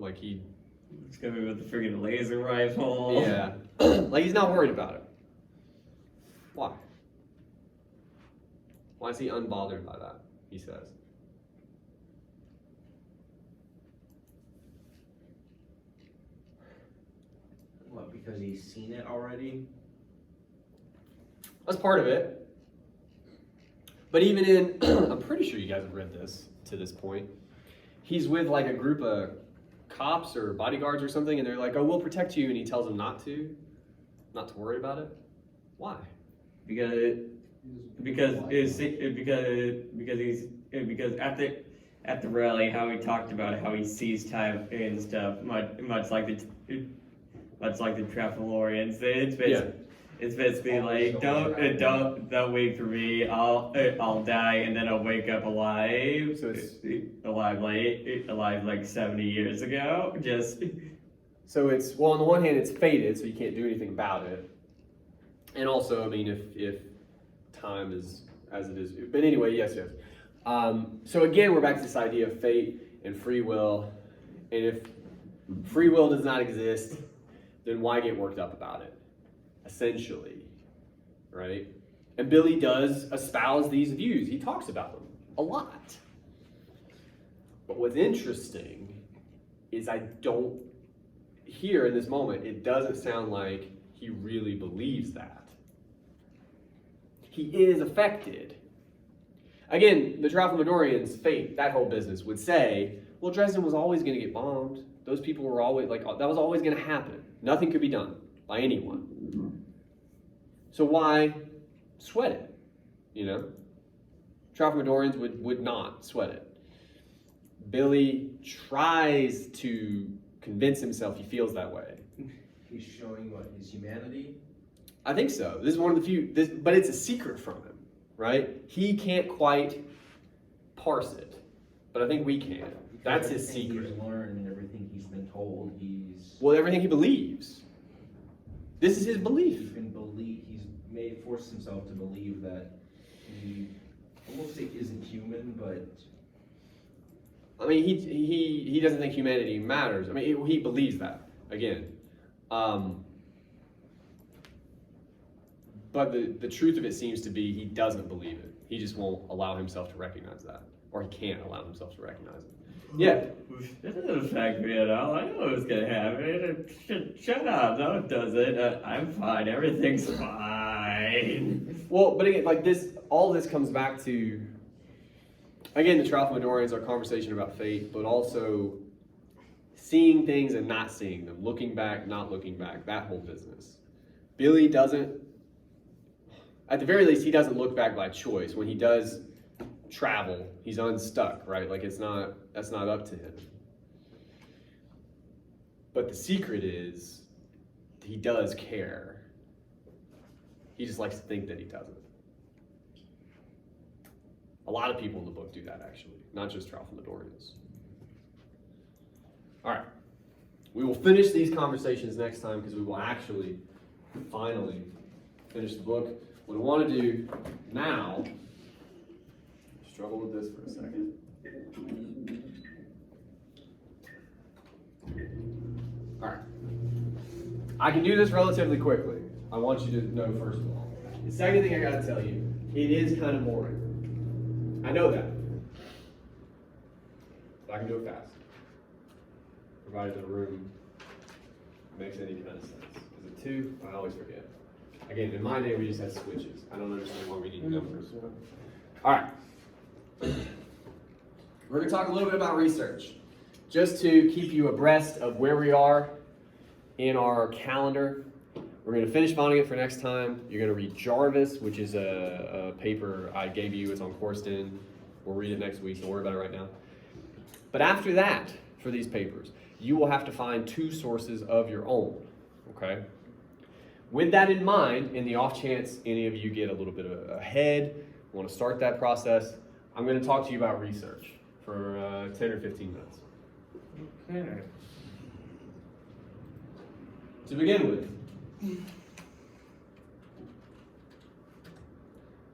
Speaker 2: It's gonna be with the freaking laser rifle.
Speaker 1: Yeah. Like, he's not worried about it. Why? Why is he unbothered by that, he says?
Speaker 5: What, because he's seen it already?
Speaker 1: That's part of it. But even in, I'm pretty sure you guys have read this to this point. He's with like a group of cops or bodyguards or something, and they're like, "Oh, we'll protect you," and he tells them not to worry about it. Why?
Speaker 2: Because at the rally, how he talked about how he sees time and stuff, much like the Trafalorians. It's basically
Speaker 5: Always
Speaker 2: like,
Speaker 5: so right.
Speaker 2: don't wait for me. I'll die and then I'll wake up alive.
Speaker 1: So it's-
Speaker 2: alive like 70 years ago. Just
Speaker 1: So it's, well, on the one hand, it's fated, so you can't do anything about it. And also, I mean, if time is as it is. But anyway, yes. So again, we're back to this idea of fate and free will. And if free will does not exist, then why get worked up about it? Essentially, right? And Billy does espouse these views. He talks about them a lot. But what's interesting is I don't, here in this moment, it doesn't sound like he really believes that. He is affected. Again, the Tralfamadorians' fate, that whole business, would say, well, Dresden was always going to get bombed. Those people were always, like, that was always going to happen. Nothing could be done by anyone. So why sweat it? You know? Tralfamadorians would not sweat it. Billy tries to convince himself he feels that way.
Speaker 5: He's showing what, his humanity?
Speaker 1: I think so. This is one of the few, but it's a secret from him, right? He can't quite parse it, but I think we can. That's his
Speaker 5: Everything
Speaker 1: secret.
Speaker 5: He's learned and everything he's been told, he's.
Speaker 1: Well, everything he believes. This is his
Speaker 5: He
Speaker 1: belief.
Speaker 5: can believe, forced himself to believe that he, I won't say isn't human, but
Speaker 1: I mean, he doesn't think humanity matters. I mean, he believes that, again. But the truth of it seems to be he doesn't believe it. He just won't allow himself to recognize that. Or he can't allow himself to recognize it. Yeah.
Speaker 2: It doesn't affect me at all. I know what's gonna happen. Shut up. No, it doesn't. I'm fine. Everything's fine.
Speaker 1: Well, but again, like this, all this comes back to, again, the Tralfamadorians, our conversation about fate, but also seeing things and not seeing them, looking back, not looking back, that whole business. Billy doesn't, at the very least, he doesn't look back by choice. When he does travel, he's unstuck, right? Like that's not up to him. But the secret is he does care. He just likes to think that he doesn't. A lot of people in the book do that, actually, not just Tralfamadorians. All right. We will finish these conversations next time because we will actually finally finish the book. What I want to do now, struggle with this for a second. All right. I can do this relatively quickly. I want you to know, first of all. The second thing I got to tell you, it is kind of boring. I know that. But I can do it fast. Provided the room makes any kind of sense. Is it 2? I always forget. Again, in my day, we just had switches. I don't understand why we need numbers. All right. We're going to talk a little bit about research, just to keep you abreast of where we are in our calendar. We're going to finish Vonnegut for next time. You're going to read Jarvis, which is a paper I gave you. It's on Coursed-In. We'll read it next week. Don't worry about it right now. But after that, for these papers, you will have to find 2 sources of your own, okay? With that in mind, in the off chance any of you get a little bit ahead, want to start that process, I'm going to talk to you about research for 10 or 15 minutes.
Speaker 4: Okay.
Speaker 1: To begin with,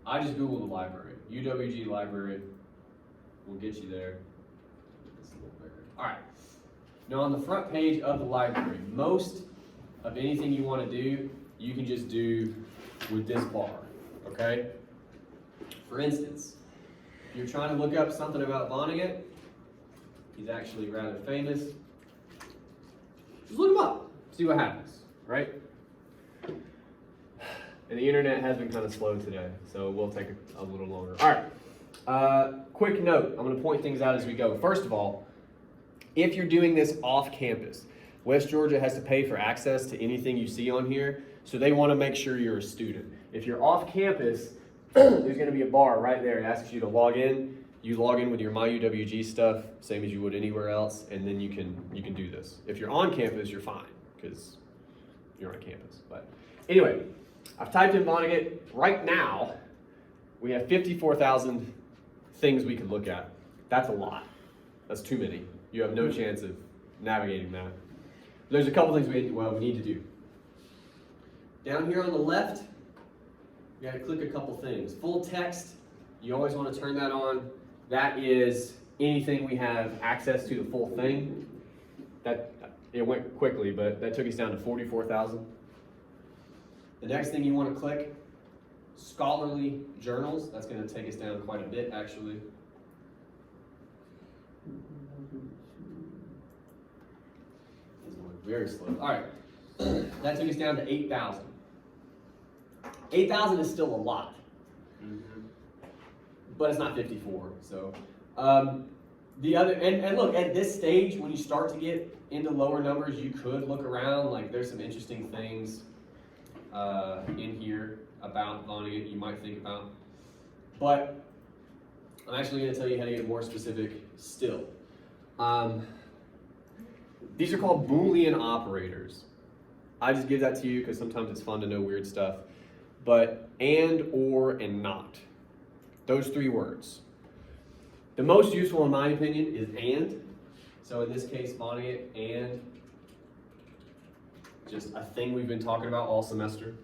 Speaker 1: I just Googled the library. UWG library will get you there. It's a little bigger. All right. Now on the front page of the library, most of anything you want to do, you can just do with this bar, okay? For instance, if you're trying to look up something about Vonnegut, he's actually rather famous, just look him up, see what happens, right? And the internet has been kind of slow today, so we'll take a little longer. All right, quick note, I'm gonna point things out as we go. First of all, if you're doing this off campus, West Georgia has to pay for access to anything you see on here, so they want to make sure you're a student. If you're off campus, there's going to be a bar right there. It asks you to log in. You log in with your MyUWG stuff, same as you would anywhere else, and then you can do this. If you're on campus, you're fine because you're on campus. But anyway, I've typed in Vonnegut. Right now, we have 54,000 things we could look at. That's a lot. That's too many. You have no chance of navigating that. There's a couple things we need to do. Down here on the left, you gotta click a couple things. Full text, you always want to turn that on. That is anything we have access to the full thing. That it went quickly, but that took us down to 44,000. The next thing you want to click, scholarly journals. That's going to take us down quite a bit, actually. It's going very slow. All right, that took us down to 8,000. 8,000 is still a lot, but it's not 54. So the other, and look, at this stage, when you start to get into lower numbers, you could look around. Like, there's some interesting things in here about Vonnegut you might think about. But I'm actually going to tell you how to get more specific still. These are called Boolean operators. I just give that to you because sometimes it's fun to know weird stuff. But and, or, and not. Those three words. The most useful, in my opinion, is and. So in this case, Vonnegut and. Just a thing we've been talking about all semester.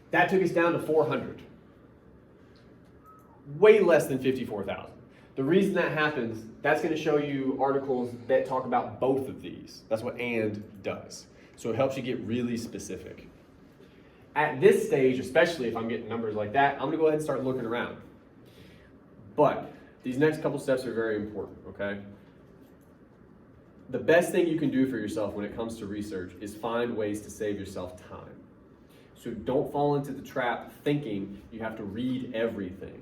Speaker 1: That took us down to 400. Way less than 54,000. The reason that happens, that's going to show you articles that talk about both of these. That's what and does. So it helps you get really specific. At this stage, especially if I'm getting numbers like that, I'm going to go ahead and start looking around. But these next couple steps are very important, okay? The best thing you can do for yourself when it comes to research is find ways to save yourself time. So don't fall into the trap thinking you have to read everything.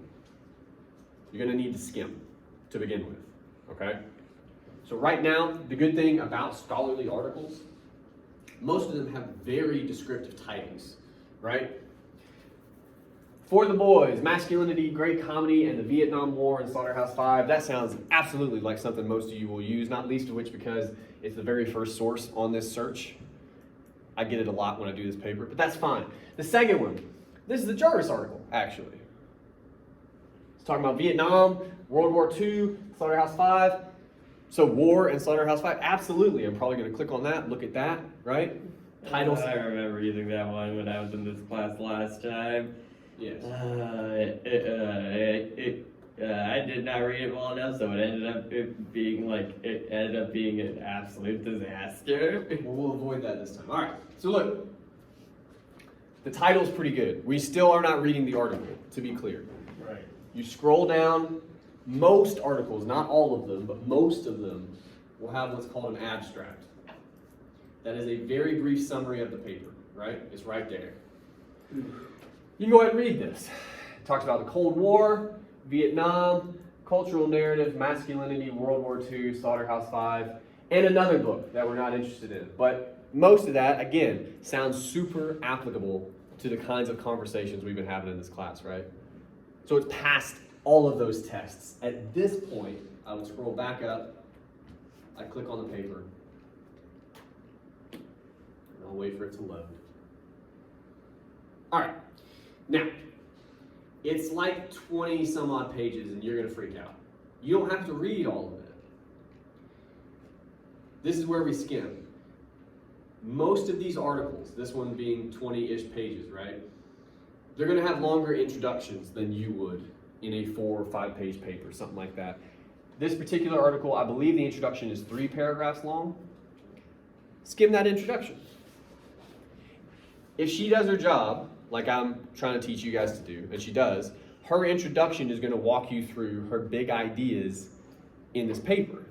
Speaker 1: You're going to need to skim to begin with, okay? So right now, the good thing about scholarly articles, most of them have very descriptive titles, right? For the Boys, Masculinity, Great Comedy, and the Vietnam War and Slaughterhouse-Five. That sounds absolutely like something most of you will use, not least of which because it's the very first source on this search. I get it a lot when I do this paper, but that's fine. The second one, this is the Jarvis article, actually. It's talking about Vietnam, World War II, Slaughterhouse-Five. So war and Slaughterhouse-Five, absolutely. I'm probably going to click on that, look at that, right? Titles.
Speaker 2: I remember using that one when I was in this class last time.
Speaker 1: Yes.
Speaker 2: I did not read it well enough, so it ended up being an absolute disaster.
Speaker 1: Well, we'll avoid that this time. All right. So look, the title's pretty good. We still are not reading the article, to be clear.
Speaker 4: Right.
Speaker 1: You scroll down, most articles, not all of them, but most of them will have what's called an abstract. That is a very brief summary of the paper, right? It's right there. You can go ahead and read this. It talks about the Cold War, Vietnam, cultural narrative, masculinity, World War II, Slaughterhouse-Five, and another book that we're not interested in. But most of that, again, sounds super applicable to the kinds of conversations we've been having in this class, right? So it's passed all of those tests. At this point, I would scroll back up, I click on the paper, and I'll wait for it to load. All right. Now, it's like 20 some odd pages and you're going to freak out. You don't have to read all of it. This is where we skim. Most of these articles, this one being 20-ish pages, right? They're going to have longer introductions than you would in a 4 or 5 page paper, something like that. This particular article, I believe the introduction is 3 paragraphs long. Skim that introduction. If she does her job, like I'm trying to teach you guys to do, and she does, her introduction is going to walk you through her big ideas in this paper.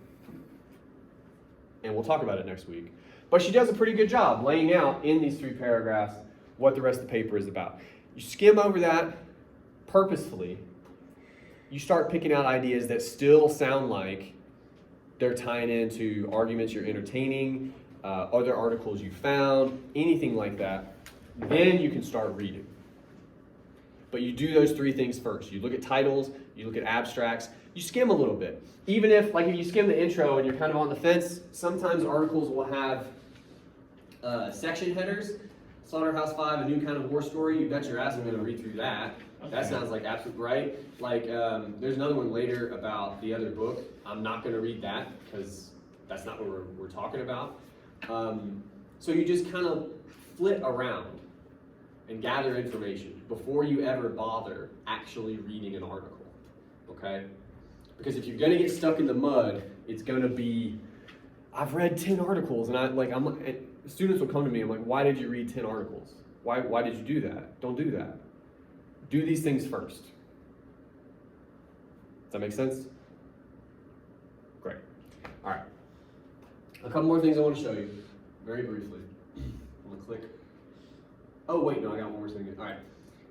Speaker 1: And we'll talk about it next week. But she does a pretty good job laying out in these 3 paragraphs what the rest of the paper is about. You skim over that purposefully. You start picking out ideas that still sound like they're tying into arguments you're entertaining, other articles you found, anything like that. Then you can start reading. But you do those 3 things first. You look at titles, you look at abstracts, you skim a little bit. Even if you skim the intro and you're kind of on the fence, sometimes articles will have section headers. Slaughterhouse-Five, A New Kind of War Story, you bet your ass I'm going to read through that. That
Speaker 2: Okay.
Speaker 1: sounds like absolute right. Like, there's another one later about the other book. I'm not going to read that because that's not what we're talking about. So you just kind of flit around and gather information before you ever bother actually reading an article, okay? Because if you're going to get stuck in the mud, it's going to be, I've read 10 articles, and students will come to me, I'm like, why did you read 10 articles? Why did you do that? Don't do that. Do these things first. Does that make sense? Great. All right. A couple more things I want to show you, very briefly. I'm gonna click. Oh wait, no, I got one more thing. All right.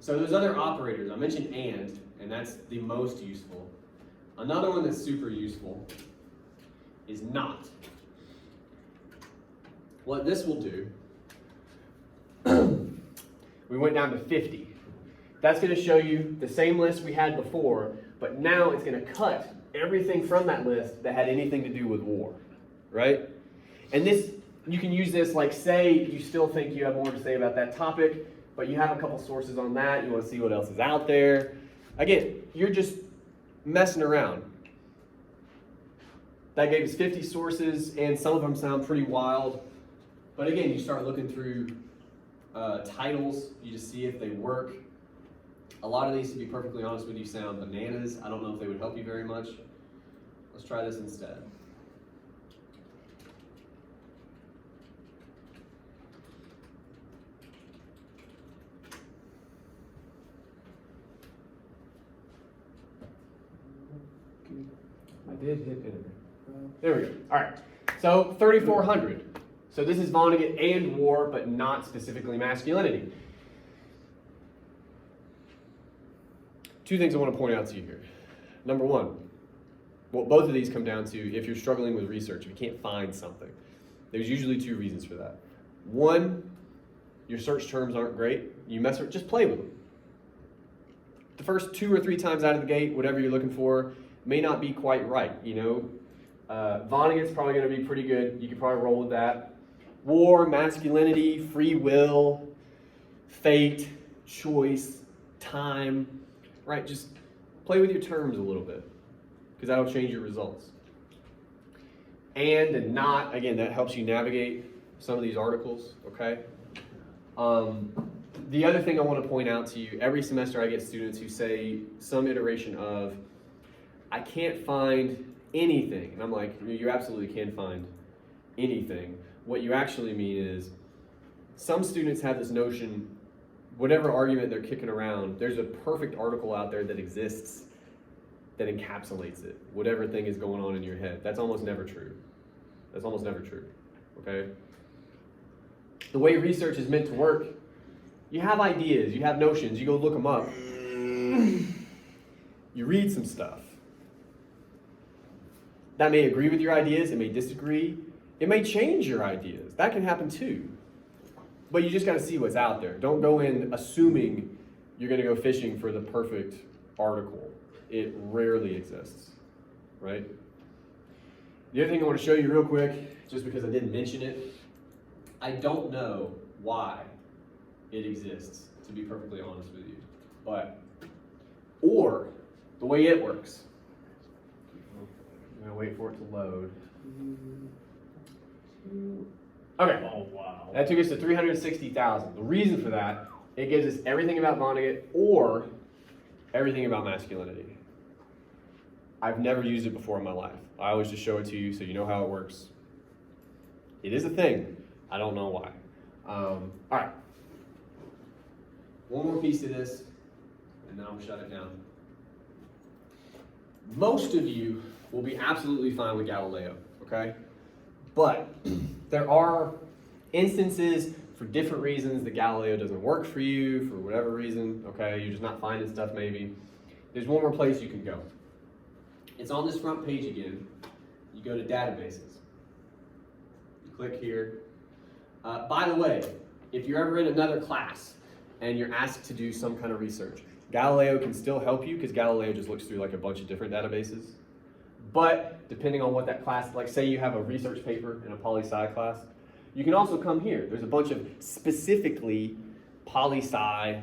Speaker 1: So there's other operators. I mentioned and that's the most useful. Another one that's super useful is not. What this will do, we went down to 50. That's going to show you the same list we had before, but now it's going to cut everything from that list that had anything to do with war, right? And this, you can use this, like, say you still think you have more to say about that topic, but you have a couple sources on that, you want to see what else is out there. Again, you're just messing around. That gave us 50 sources, and some of them sound pretty wild. But again, you start looking through titles, you just see if they work. A lot of these, to be perfectly honest with you, sound bananas. I don't know if they would help you very much. Let's try this instead. I did hit enter. There we go. All right. So 3,400. So this is Vonnegut and war, but not specifically masculinity. Two things I want to point out to you here. Number one, well, both of these come down to if you're struggling with research, if you can't find something. There's usually two reasons for that. One, your search terms aren't great. You mess with, just play with them. The first 2 or 3 times out of the gate, whatever you're looking for may not be quite right. You know, Vonnegut's probably going to be pretty good. You can probably roll with that. War, masculinity, free will, fate, choice, time, right? Just play with your terms a little bit because that'll change your results. And not, again, that helps you navigate some of these articles, okay? The other thing I want to point out to you, every semester I get students who say some iteration of, I can't find anything. And I'm like, you absolutely can find anything. What you actually mean is, some students have this notion, whatever argument they're kicking around, there's a perfect article out there that exists that encapsulates it, whatever thing is going on in your head. That's almost never true. That's almost never true, okay? The way research is meant to work, you have ideas, you have notions, you go look them up. You read some stuff. That may agree with your ideas, it may disagree, it may change your ideas. That can happen too. But you just gotta see what's out there. Don't go in assuming you're gonna go fishing for the perfect article. It rarely exists, right? The other thing I wanna show you real quick, just because I didn't mention it, I don't know why it exists, to be perfectly honest with you. Or the way it works. I'm gonna wait for it to load. Okay.
Speaker 2: Oh, wow.
Speaker 1: That took us to 360,000. The reason for that, it gives us everything about Vonnegut or everything about masculinity. I've never used it before in my life. I always just show it to you so you know how it works. It is a thing. I don't know why. All right. One more piece to this, and then I'll shut it down. Most of you will be absolutely fine with Galileo, okay? But there are instances for different reasons that Galileo doesn't work for you, for whatever reason, okay? You're just not finding stuff maybe. There's one more place you can go. It's on this front page again. You go to databases. You click here. By the way, if you're ever in another class and you're asked to do some kind of research, Galileo can still help you because Galileo just looks through like a bunch of different databases. But depending on what that class, like say you have a research paper in a poli-sci class, You can also come here. There's a bunch of specifically poli-sci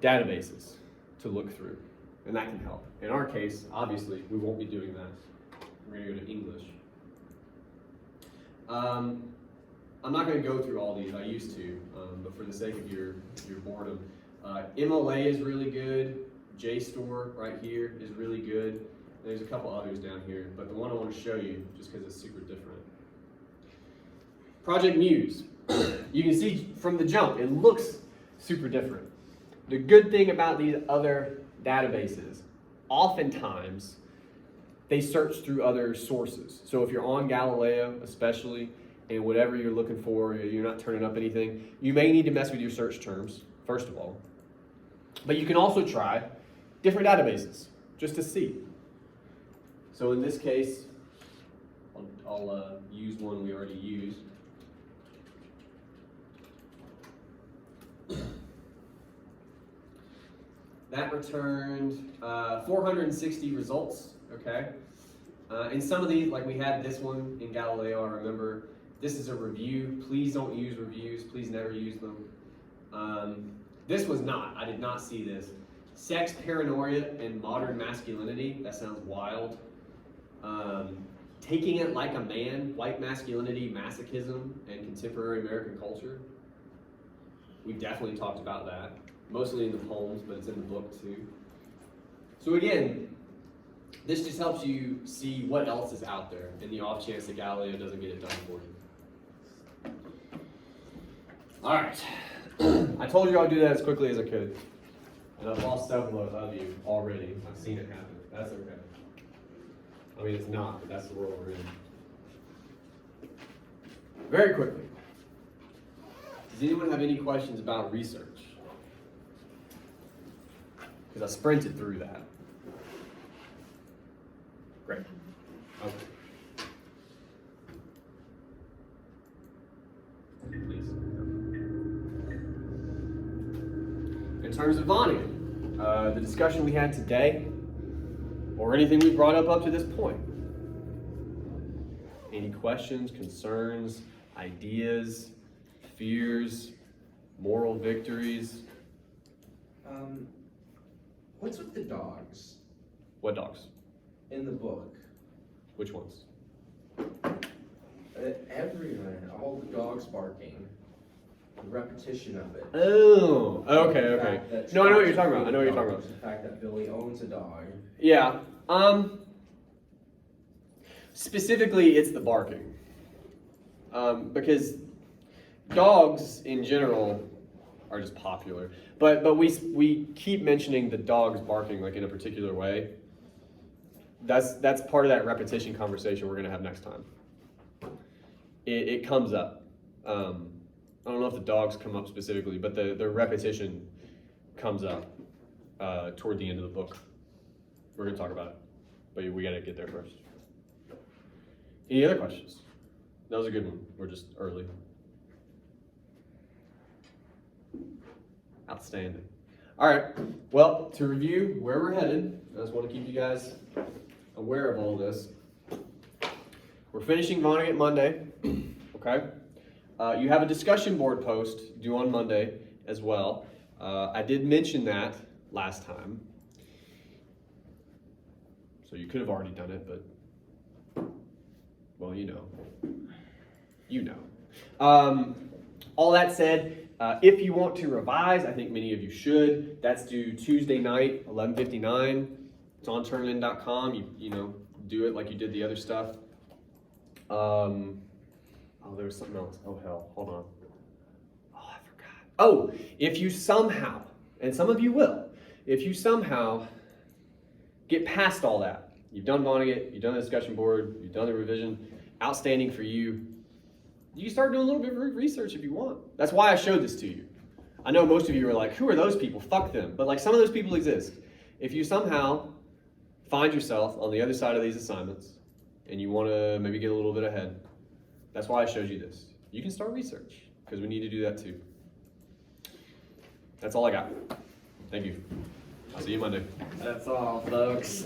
Speaker 1: databases to look through, and that can help. In our case, obviously, we won't be doing that. We're going to go to English. I'm not going to go through all these. I used to, but for the sake of your boredom, MLA is really good. JSTOR right here is really good. There's a couple others down here, but the one I want to show you, just because it's super different. Project Muse. You can see from the jump, it looks super different. The good thing about these other databases, oftentimes, they search through other sources. So if you're on Galileo, especially, and whatever you're looking for, you're not turning up anything, you may need to mess with your search terms, first of all. But you can also try different databases, just to see. So in this case, I'll use one we already used. That returned 460 results, okay? And some of these, like we had this one in Galileo, I remember. This is a review. Please don't use reviews. Please never use them. This was not. I did not see this. Sex, paranoia, and modern masculinity. That sounds wild. Taking it like a man, white masculinity, masochism, and contemporary American culture. We definitely talked about that. Mostly in the poems, but it's in the book too. So again, this just helps you see what else is out there in the off chance that Galileo doesn't get it done for you. All right. I told you I would do that as quickly as I could. And I've lost several of you already. I've seen it happen. That's okay. I mean, it's not, but that's the world we're in. Very quickly. Does anyone have any questions about research? Because I sprinted through that. Great. Okay. Please. In terms of Vonnegut, the discussion we had today, or anything we brought up to this point. Any questions, concerns, ideas, fears, moral victories?
Speaker 5: What's with the dogs
Speaker 1: What dogs?
Speaker 5: in the book?
Speaker 1: Which ones?
Speaker 5: Everyone, all the dogs barking, the repetition of it.
Speaker 1: Oh, okay,
Speaker 5: The
Speaker 1: okay.
Speaker 5: fact that
Speaker 1: No, I know what you're
Speaker 5: Charles
Speaker 1: talking about. I know what you're talking
Speaker 5: dogs,
Speaker 1: about.
Speaker 5: The fact that Billy owns a dog.
Speaker 1: Yeah. Specifically, it's the barking. Because dogs in general are just popular. But we keep mentioning the dogs barking like in a particular way. That's part of that repetition conversation we're gonna have next time. It comes up. I don't know if the dogs come up specifically, but the repetition comes up toward the end of the book. We're gonna talk about it, but we gotta get there first. Any other questions? That was a good one. We're just early. Outstanding. All right. Well, to review where we're headed, I just want to keep you guys aware of all this. We're finishing Vonnegut Monday. Okay. You have a discussion board post due on Monday as well. I did mention that last time, so you could have already done it, but well, you know. All that said. If you want to revise, I think many of you should. That's due Tuesday night, 11:59. It's on turnitin.com. You know, do it like you did the other stuff. Oh, there was something else. Oh hell, hold on. Oh, I forgot. Oh, if you somehow, and some of you will, if you somehow get past all that, you've done Vonnegut, you've done the discussion board, you've done the revision, outstanding for you. You can start doing a little bit of research if you want. That's why I showed this to you. I know most of you are like, who are those people? Fuck them. But like some of those people exist. If you somehow find yourself on the other side of these assignments and you want to maybe get a little bit ahead, that's why I showed you this. You can start research because we need to do that too. That's all I got. Thank you. I'll see you Monday.
Speaker 2: That's all, folks.